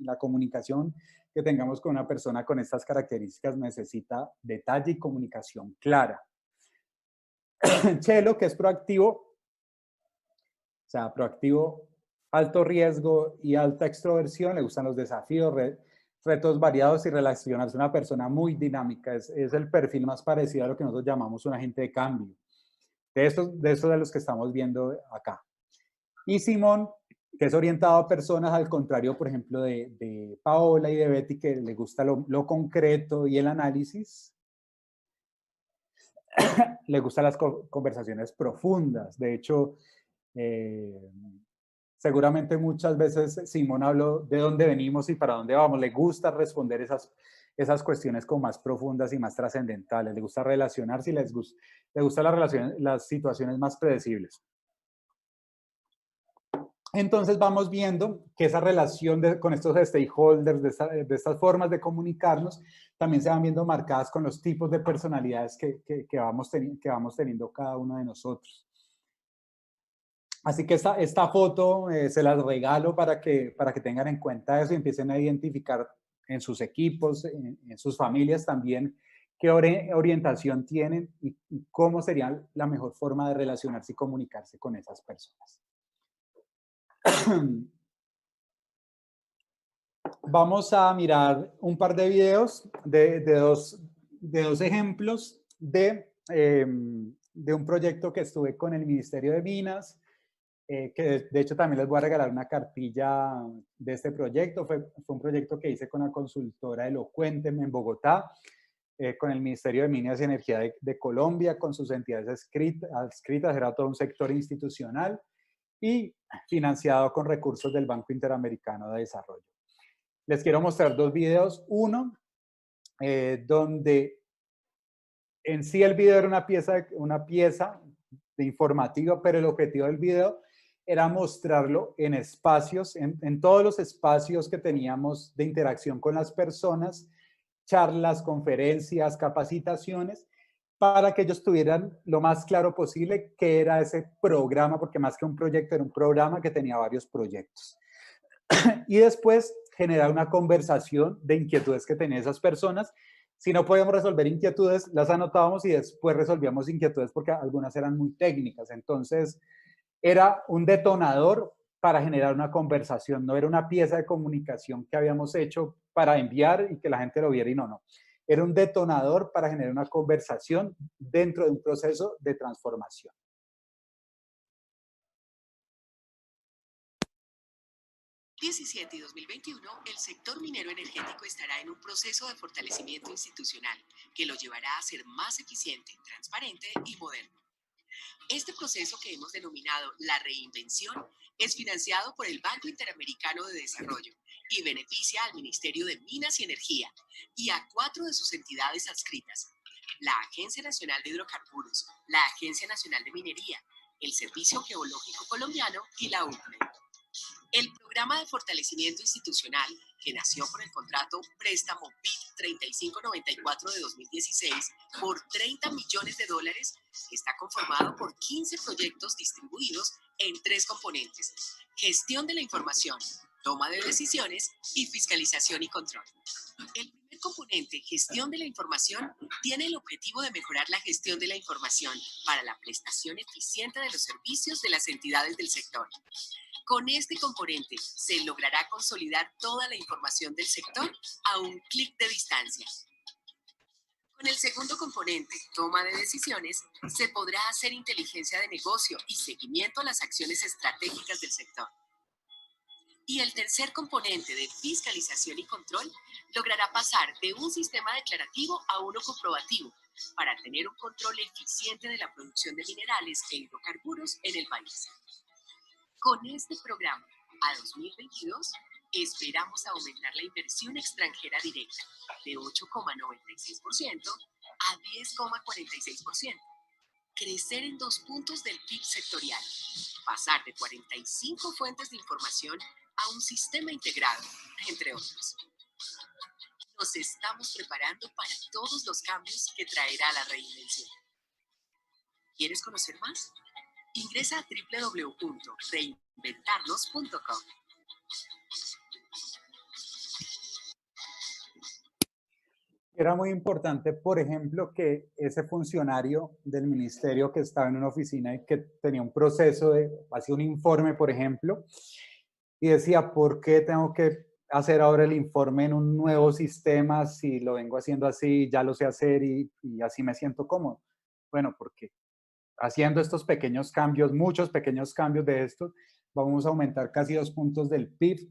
la comunicación que tengamos con una persona con estas características, necesita detalle y comunicación clara. Chelo, que es proactivo, o sea, proactivo, alto riesgo y alta extroversión, le gustan los desafíos, retos variados y relacionarse con una persona muy dinámica, es el perfil más parecido a lo que nosotros llamamos un agente de cambio. De estos de los que estamos viendo acá. Y Simón, que es orientado a personas, al contrario, por ejemplo, de Paola y de Betty, que le gusta lo concreto y el análisis, le gustan las conversaciones profundas. De hecho, seguramente muchas veces Simón habló de dónde venimos y para dónde vamos. Le gusta responder esas cuestiones como más profundas y más trascendentales. Le gusta relacionarse y le gustan las situaciones más predecibles. Entonces vamos viendo que esa relación con estos stakeholders, de estas formas de comunicarnos, también se van viendo marcadas con los tipos de personalidades que vamos teniendo cada uno de nosotros. Así que esta foto se las regalo para que tengan en cuenta eso y empiecen a identificar en sus equipos, en sus familias también, qué orientación tienen y cómo sería la mejor forma de relacionarse y comunicarse con esas personas. Vamos a mirar un par de videos de dos ejemplos de un proyecto que estuve con el Ministerio de Minas, que de hecho también les voy a regalar una cartilla de este proyecto. Fue un proyecto que hice con la consultora Elocuente en Bogotá, con el Ministerio de Minas y Energía de Colombia, con sus entidades adscritas, era todo un sector institucional y financiado con recursos del Banco Interamericano de Desarrollo. Les quiero mostrar dos videos. Uno, donde en sí el video era una pieza de informativa, pero el objetivo del video era mostrarlo en espacios, en todos los espacios que teníamos de interacción con las personas, charlas, conferencias, capacitaciones, para que ellos tuvieran lo más claro posible qué era ese programa, porque más que un proyecto era un programa que tenía varios proyectos. Y después generar una conversación de inquietudes que tenían esas personas. Si no podíamos resolver inquietudes, las anotábamos y después resolvíamos inquietudes porque algunas eran muy técnicas. Entonces, era un detonador para generar una conversación. No era una pieza de comunicación que habíamos hecho para enviar y que la gente lo viera y no. Era un detonador para generar una conversación dentro de un proceso de transformación. 2017 y 2021, el sector minero energético estará en un proceso de fortalecimiento institucional que lo llevará a ser más eficiente, transparente y moderno. Este proceso, que hemos denominado la reinvención, es financiado por el Banco Interamericano de Desarrollo y beneficia al Ministerio de Minas y Energía y a 4 de sus entidades adscritas: la Agencia Nacional de Hidrocarburos, la Agencia Nacional de Minería, el Servicio Geológico Colombiano y la UCNE. El programa de fortalecimiento institucional, que nació con el contrato préstamo BID 3594 de 2016 por $30 millones, está conformado por 15 proyectos distribuidos en 3 componentes: gestión de la información, toma de decisiones y fiscalización y control. El primer componente, gestión de la información, tiene el objetivo de mejorar la gestión de la información para la prestación eficiente de los servicios de las entidades del sector. Con este componente se logrará consolidar toda la información del sector a un clic de distancia. Con el segundo componente, toma de decisiones, se podrá hacer inteligencia de negocio y seguimiento a las acciones estratégicas del sector. Y el tercer componente de fiscalización y control logrará pasar de un sistema declarativo a uno comprobativo para tener un control eficiente de la producción de minerales e hidrocarburos en el país. Con este programa, a 2022, esperamos aumentar la inversión extranjera directa de 8,96% a 10,46%, crecer en 2 puntos del PIB sectorial, pasar de 45 fuentes de información a un sistema integrado, entre otros. Nos estamos preparando para todos los cambios que traerá la reinvención. ¿Quieres conocer más? Ingresa a www.reinventarnos.com. Era muy importante, por ejemplo, que ese funcionario del ministerio que estaba en una oficina y que tenía un proceso hacía un informe, por ejemplo, y decía, ¿por qué tengo que hacer ahora el informe en un nuevo sistema si lo vengo haciendo así, ya lo sé hacer y así me siento cómodo? Bueno, porque haciendo estos pequeños cambios, muchos pequeños cambios de estos, vamos a aumentar casi 2 puntos del PIB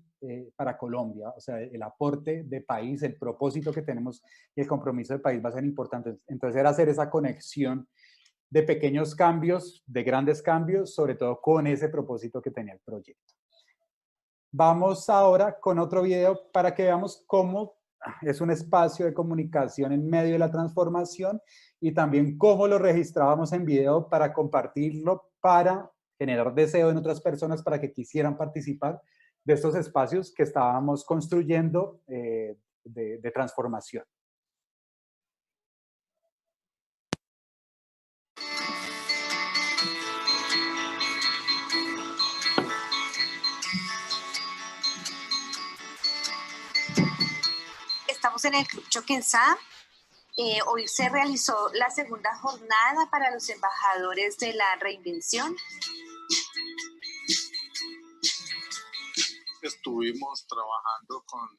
para Colombia. O sea, el aporte de país, el propósito que tenemos y el compromiso de país va a ser importante. Entonces, era hacer esa conexión de pequeños cambios, de grandes cambios, sobre todo con ese propósito que tenía el proyecto. Vamos ahora con otro video para que veamos cómo es un espacio de comunicación en medio de la transformación y también cómo lo registrábamos en video para compartirlo, para generar deseo en otras personas para que quisieran participar de estos espacios que estábamos construyendo de transformación. Estamos en el Club Choquensá. Hoy se realizó la segunda jornada para los embajadores de la reinvención. Estuvimos trabajando con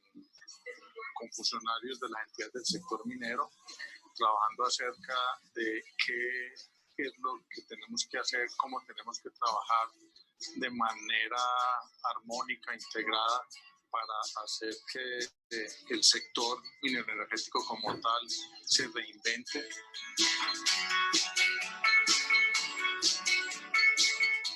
funcionarios de las entidades del sector minero, trabajando acerca de qué es lo que tenemos que hacer, cómo tenemos que trabajar de manera armónica, integrada, para hacer que el sector minero energético como tal se reinvente.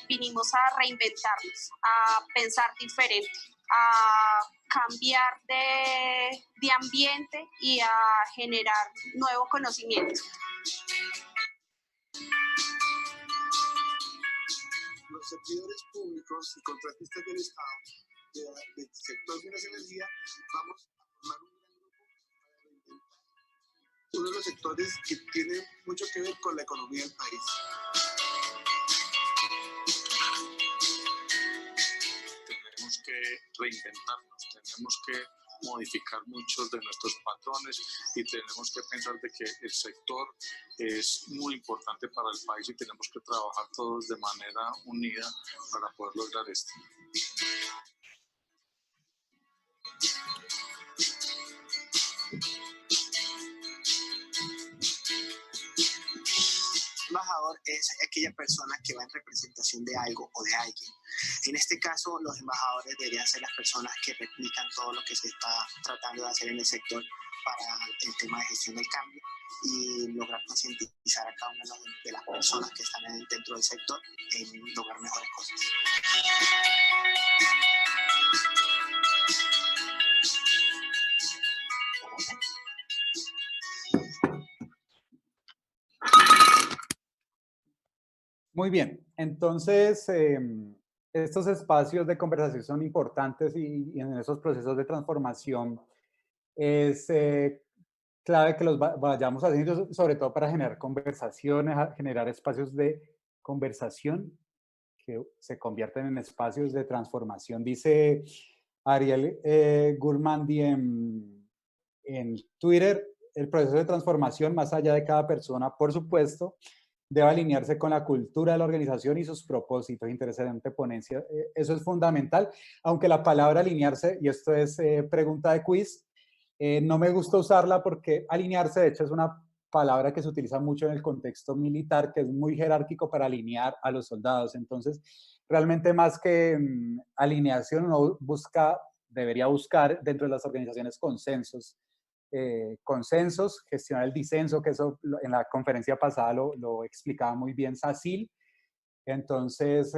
Vinimos a reinventarnos, a pensar diferente, a cambiar de ambiente y a generar nuevo conocimiento. Los servidores públicos y contratistas del Estado del sector de las energías vamos a formar un gran grupo para reinventar uno de los sectores que tiene mucho que ver con la economía del país. Tenemos que reinventarnos, tenemos que modificar muchos de nuestros patrones y tenemos que pensar de que el sector es muy importante para el país y tenemos que trabajar todos de manera unida para poder lograr esto. Embajador es aquella persona que va en representación de algo o de alguien. En este caso, los embajadores deberían ser las personas que replican todo lo que se está tratando de hacer en el sector para el tema de gestión del cambio y lograr concientizar a cada una de las personas que están dentro del sector en lograr mejores cosas. Muy bien, entonces estos espacios de conversación son importantes y en esos procesos de transformación es clave que los vayamos haciendo, sobre todo para generar conversaciones, generar espacios de conversación que se convierten en espacios de transformación. Dice Ariel Gurmandi en Twitter, el proceso de transformación, más allá de cada persona, por supuesto, debe alinearse con la cultura de la organización y sus propósitos. Interesante ponencia. Eso es fundamental, aunque la palabra alinearse, y esto es pregunta de quiz, no me gusta usarla porque alinearse, de hecho, es una palabra que se utiliza mucho en el contexto militar, que es muy jerárquico para alinear a los soldados. Entonces, realmente más que alineación, uno debería buscar dentro de las organizaciones consensos, gestionar el disenso, que eso en la conferencia pasada lo explicaba muy bien Sacil. Entonces,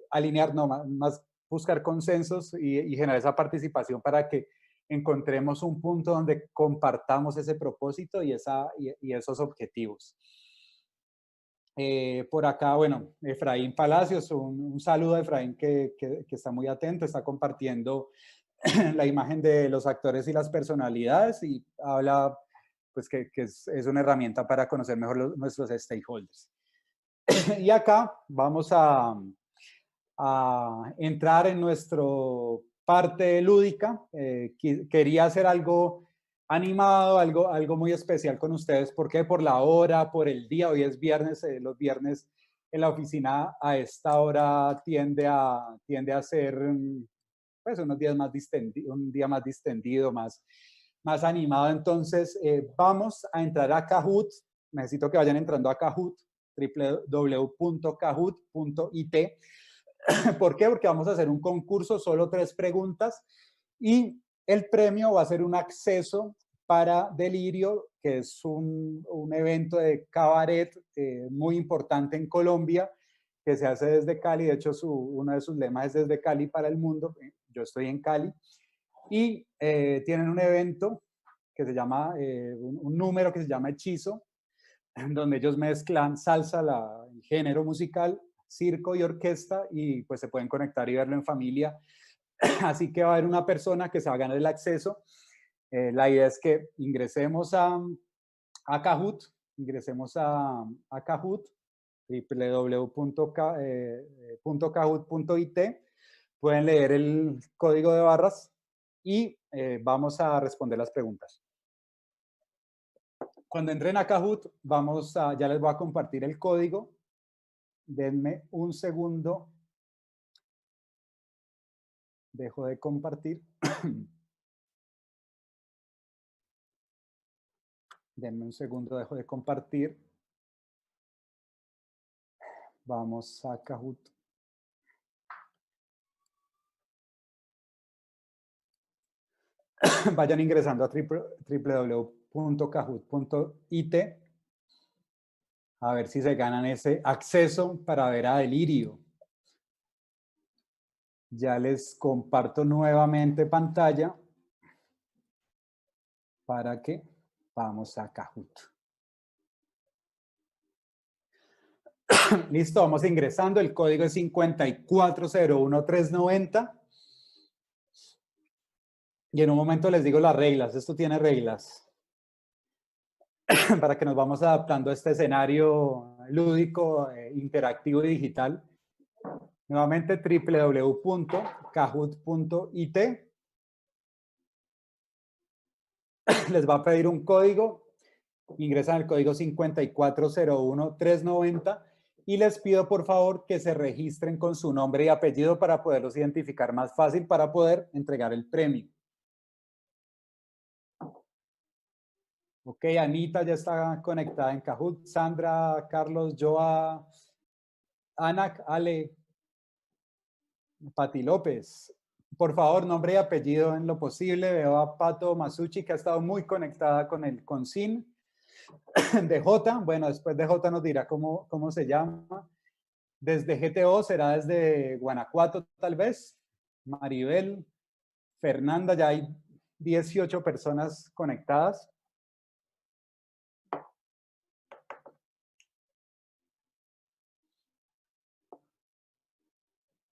alinear, no, más buscar consensos y generar esa participación para que encontremos un punto donde compartamos ese propósito y esos objetivos. Por acá, bueno, Efraín Palacios, un saludo a Efraín que está muy atento, está compartiendo la imagen de los actores y las personalidades y habla pues que es una herramienta para conocer mejor nuestros stakeholders. Y acá vamos a entrar en nuestra parte lúdica. Quería hacer algo animado, algo muy especial con ustedes. ¿Por qué? Por la hora, por el día. Hoy es viernes, los viernes en la oficina a esta hora tiende a ser pues unos días más distendido, un día más distendido, más animado. Entonces vamos a entrar a Kahoot. Necesito que vayan entrando a Kahoot, www.kahoot.it. ¿Por qué? Porque vamos a hacer un concurso, solo 3 preguntas y el premio va a ser un acceso para Delirio, que es un evento de cabaret muy importante en Colombia, que se hace desde Cali. De hecho, uno de sus lemas es desde Cali para el mundo. Yo estoy en Cali. Y tienen un evento que se llama, un número que se llama Hechizo, donde ellos mezclan salsa, el género musical, circo y orquesta, y pues se pueden conectar y verlo en familia. Así que va a haber una persona que se va a ganar el acceso. La idea es que ingresemos a Kahoot, ingresemos a Kahoot, www.kahoot.it. Pueden leer el código de barras y vamos a responder las preguntas. Cuando entren a Kahoot, ya les voy a compartir el código. Denme un segundo. Dejo de compartir. Denme un segundo, dejo de compartir. Vamos a Kahoot. Vayan ingresando a www.kahoot.it a ver si se ganan ese acceso para ver a Delirio. Ya les comparto nuevamente pantalla para que vamos a Kahoot. Listo, vamos ingresando. El código es 5401390. Y en un momento les digo las reglas. Esto tiene reglas. Para que nos vamos adaptando a este escenario lúdico, interactivo y digital. Nuevamente www.kahoot.it. Les va a pedir un código. Ingresan el código 5401390 y les pido por favor que se registren con su nombre y apellido para poderlos identificar más fácil para poder entregar el premio. Ok, Anita ya está conectada en Kahoot. Sandra, Carlos, Joa, Anak, Ale, Pati López. Por favor, nombre y apellido en lo posible. Veo a Pato Masucci, que ha estado muy conectada con el CONSIN. De J, bueno, después de J nos dirá cómo se llama. Desde GTO, será desde Guanajuato tal vez. Maribel, Fernanda, ya hay 18 personas conectadas.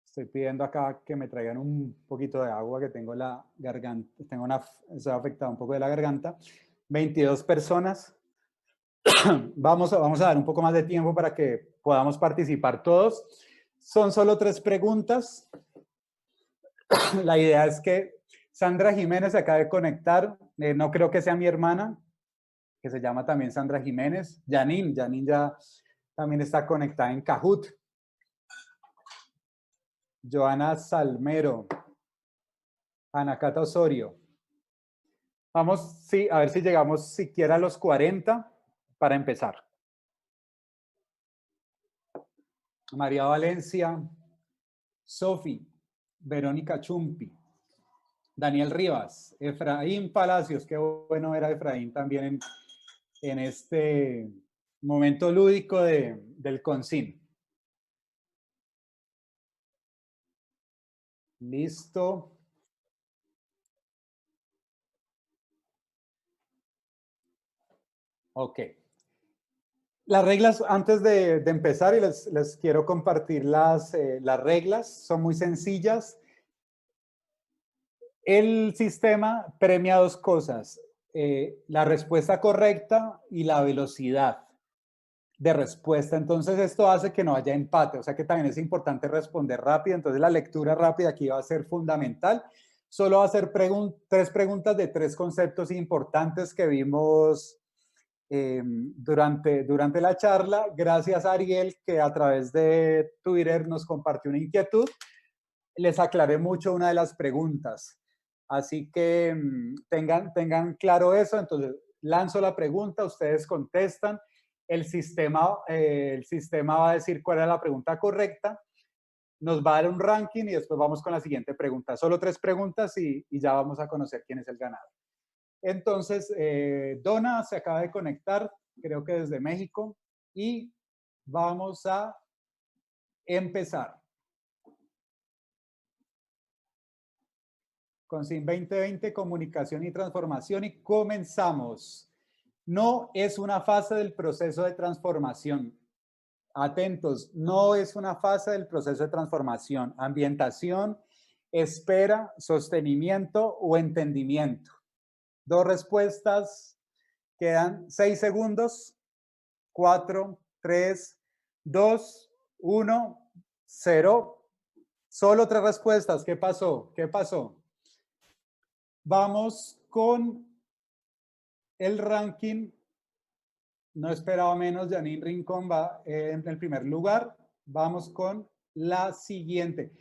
Estoy pidiendo acá que me traigan un poquito de agua, que tengo la garganta, se ha afectado un poco de la garganta. 22 personas. Vamos a dar un poco más de tiempo para que podamos participar todos. Son solo 3 preguntas. La idea es que Sandra Jiménez se acaba de conectar. No creo que sea mi hermana, que se llama también Sandra Jiménez. Janine ya también está conectada en Kahoot. Joana Salmero. Ana Cata Osorio. Vamos, sí, a ver si llegamos siquiera a los 40 para empezar. María Valencia, Sofi, Verónica Chumpi, Daniel Rivas, Efraín Palacios, qué bueno era Efraín también en este momento lúdico del CONCIN. Listo. Ok. Las reglas, antes de empezar, y les quiero compartir las reglas, son muy sencillas. El sistema premia dos cosas, la respuesta correcta y la velocidad de respuesta. Entonces esto hace que no haya empate, o sea que también es importante responder rápido. Entonces la lectura rápida aquí va a ser fundamental. Solo va a ser tres preguntas de tres conceptos importantes que vimos durante la charla. Gracias a Ariel, que a través de Twitter nos compartió una inquietud. Les aclaré mucho una de las preguntas. Así que tengan claro eso. Entonces, lanzo la pregunta, ustedes contestan. El sistema va a decir cuál es la pregunta correcta. Nos va a dar un ranking y después vamos con la siguiente pregunta. Solo tres preguntas y ya vamos a conocer quién es el ganador. Entonces, Donna se acaba de conectar, creo que desde México, y vamos a empezar. CONCIN 2020, comunicación y transformación, y comenzamos. No es una fase del proceso de transformación. Atentos, no es una fase del proceso de transformación. Ambientación, espera, sostenimiento o entendimiento. Dos respuestas, quedan 6 segundos. 4, 3, 2, 1, 0. Solo tres respuestas. ¿Qué pasó? ¿Qué pasó? Vamos con el ranking. No esperaba menos. Janine Rincón va en el primer lugar. Vamos con la siguiente.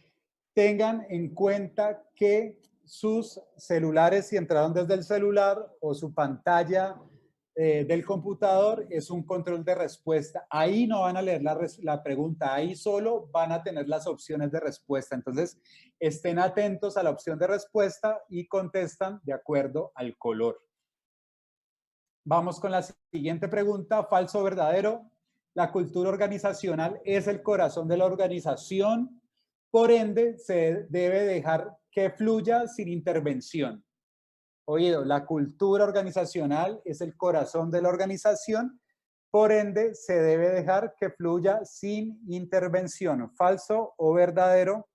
Tengan en cuenta que sus celulares, si entraron desde el celular o su pantalla del computador, es un control de respuesta. Ahí no van a leer la pregunta, ahí solo van a tener las opciones de respuesta. Entonces, estén atentos a la opción de respuesta y contestan de acuerdo al color. Vamos con la siguiente pregunta, falso o verdadero. La cultura organizacional es el corazón de la organización, por ende, se debe dejar que fluya sin intervención. Oído, la cultura organizacional es el corazón de la organización, por ende, se debe dejar que fluya sin intervención. ¿Falso o verdadero?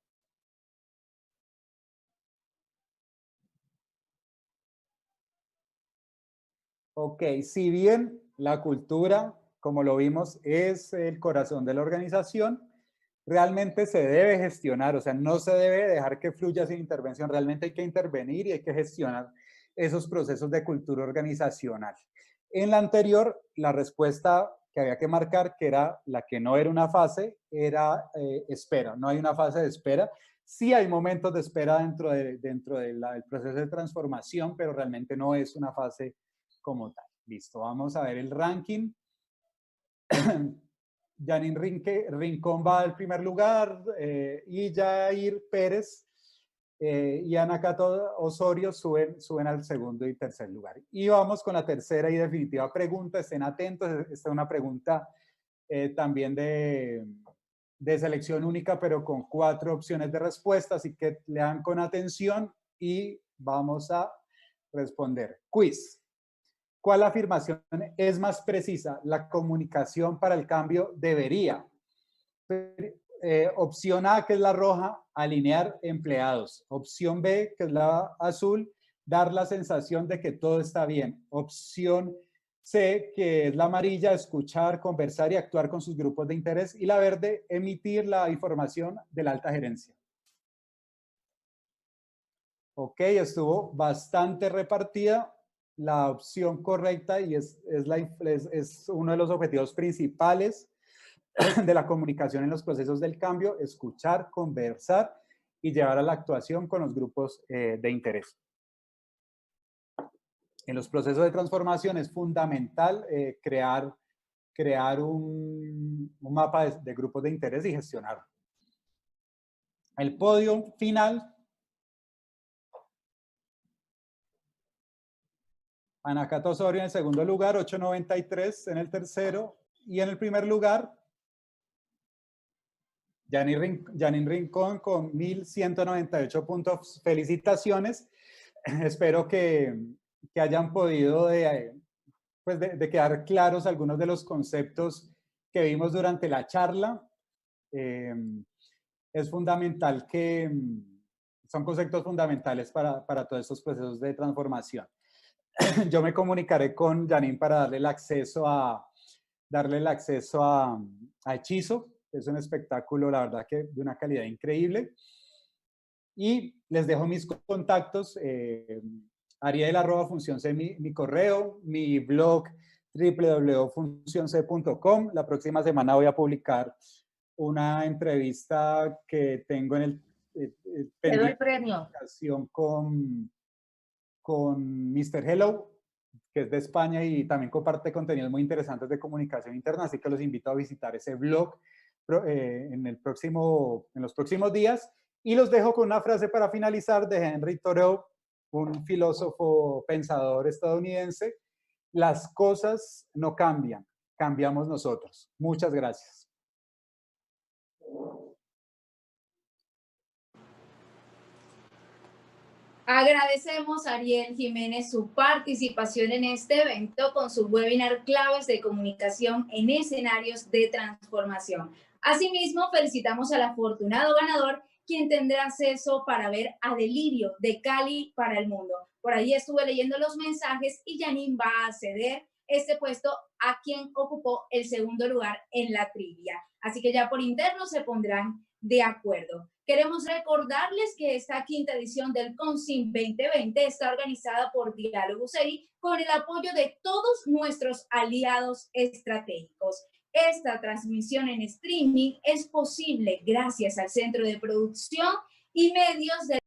Ok, si bien la cultura, como lo vimos, es el corazón de la organización, realmente se debe gestionar, o sea, no se debe dejar que fluya sin intervención, realmente hay que intervenir y hay que gestionar esos procesos de cultura organizacional. En la anterior, la respuesta que había que marcar, que era la que no era una fase, era espera, no hay una fase de espera. Sí hay momentos de espera dentro del proceso de transformación, pero realmente no es una fase como tal. Listo, vamos a ver el ranking. Janine Rincón va al primer lugar y Jair Pérez y Ana Cato Osorio suben al segundo y tercer lugar. Y vamos con la tercera y definitiva pregunta. Estén atentos, esta es una pregunta también de selección única, pero con 4 opciones de respuesta, así que lean con atención y vamos a responder. Quiz. ¿Cuál afirmación es más precisa? La comunicación para el cambio debería. Opción A, que es la roja, alinear empleados. Opción B, que es la azul, dar la sensación de que todo está bien. Opción C, que es la amarilla, escuchar, conversar y actuar con sus grupos de interés. Y la verde, emitir la información de la alta gerencia. Ok, estuvo bastante repartida. La opción correcta y es uno de los objetivos principales de la comunicación en los procesos del cambio, escuchar, conversar y llevar a la actuación con los grupos de interés. En los procesos de transformación es fundamental crear un mapa de grupos de interés y gestionarlo. El podio final. Anacato Osorio en el segundo lugar, 893 en el tercero. Y en el primer lugar, Janine Rincón con 1.198 puntos. Felicitaciones. Espero que hayan podido de quedar claros algunos de los conceptos que vimos durante la charla. Es fundamental son conceptos fundamentales para todos estos procesos de transformación. Yo me comunicaré con Janine para darle el acceso a Hechizo. Es un espectáculo, la verdad, que de una calidad increíble. Y les dejo mis contactos. Ariel@funcionc, mi correo, mi blog www.funcionc.com. La próxima semana voy a publicar una entrevista que tengo en el premio con Mr. Hello, que es de España y también comparte contenidos muy interesantes de comunicación interna, así que los invito a visitar ese blog en los próximos días. Y los dejo con una frase para finalizar de Henry Thoreau, un filósofo pensador estadounidense: las cosas no cambian, cambiamos nosotros. Muchas gracias. Agradecemos a Ariel Jiménez su participación en este evento con su webinar Claves de Comunicación en Escenarios de Transformación. Asimismo, felicitamos al afortunado ganador, quien tendrá acceso para ver a Delirio de Cali para el Mundo. Por ahí estuve leyendo los mensajes y Janine va a ceder este puesto a quien ocupó el segundo lugar en la trivia. Así que ya por interno se pondrán de acuerdo. Queremos recordarles que esta quinta edición del CONSIM 2020 está organizada por Diálogo UCI con el apoyo de todos nuestros aliados estratégicos. Esta transmisión en streaming es posible gracias al Centro de Producción y Medios de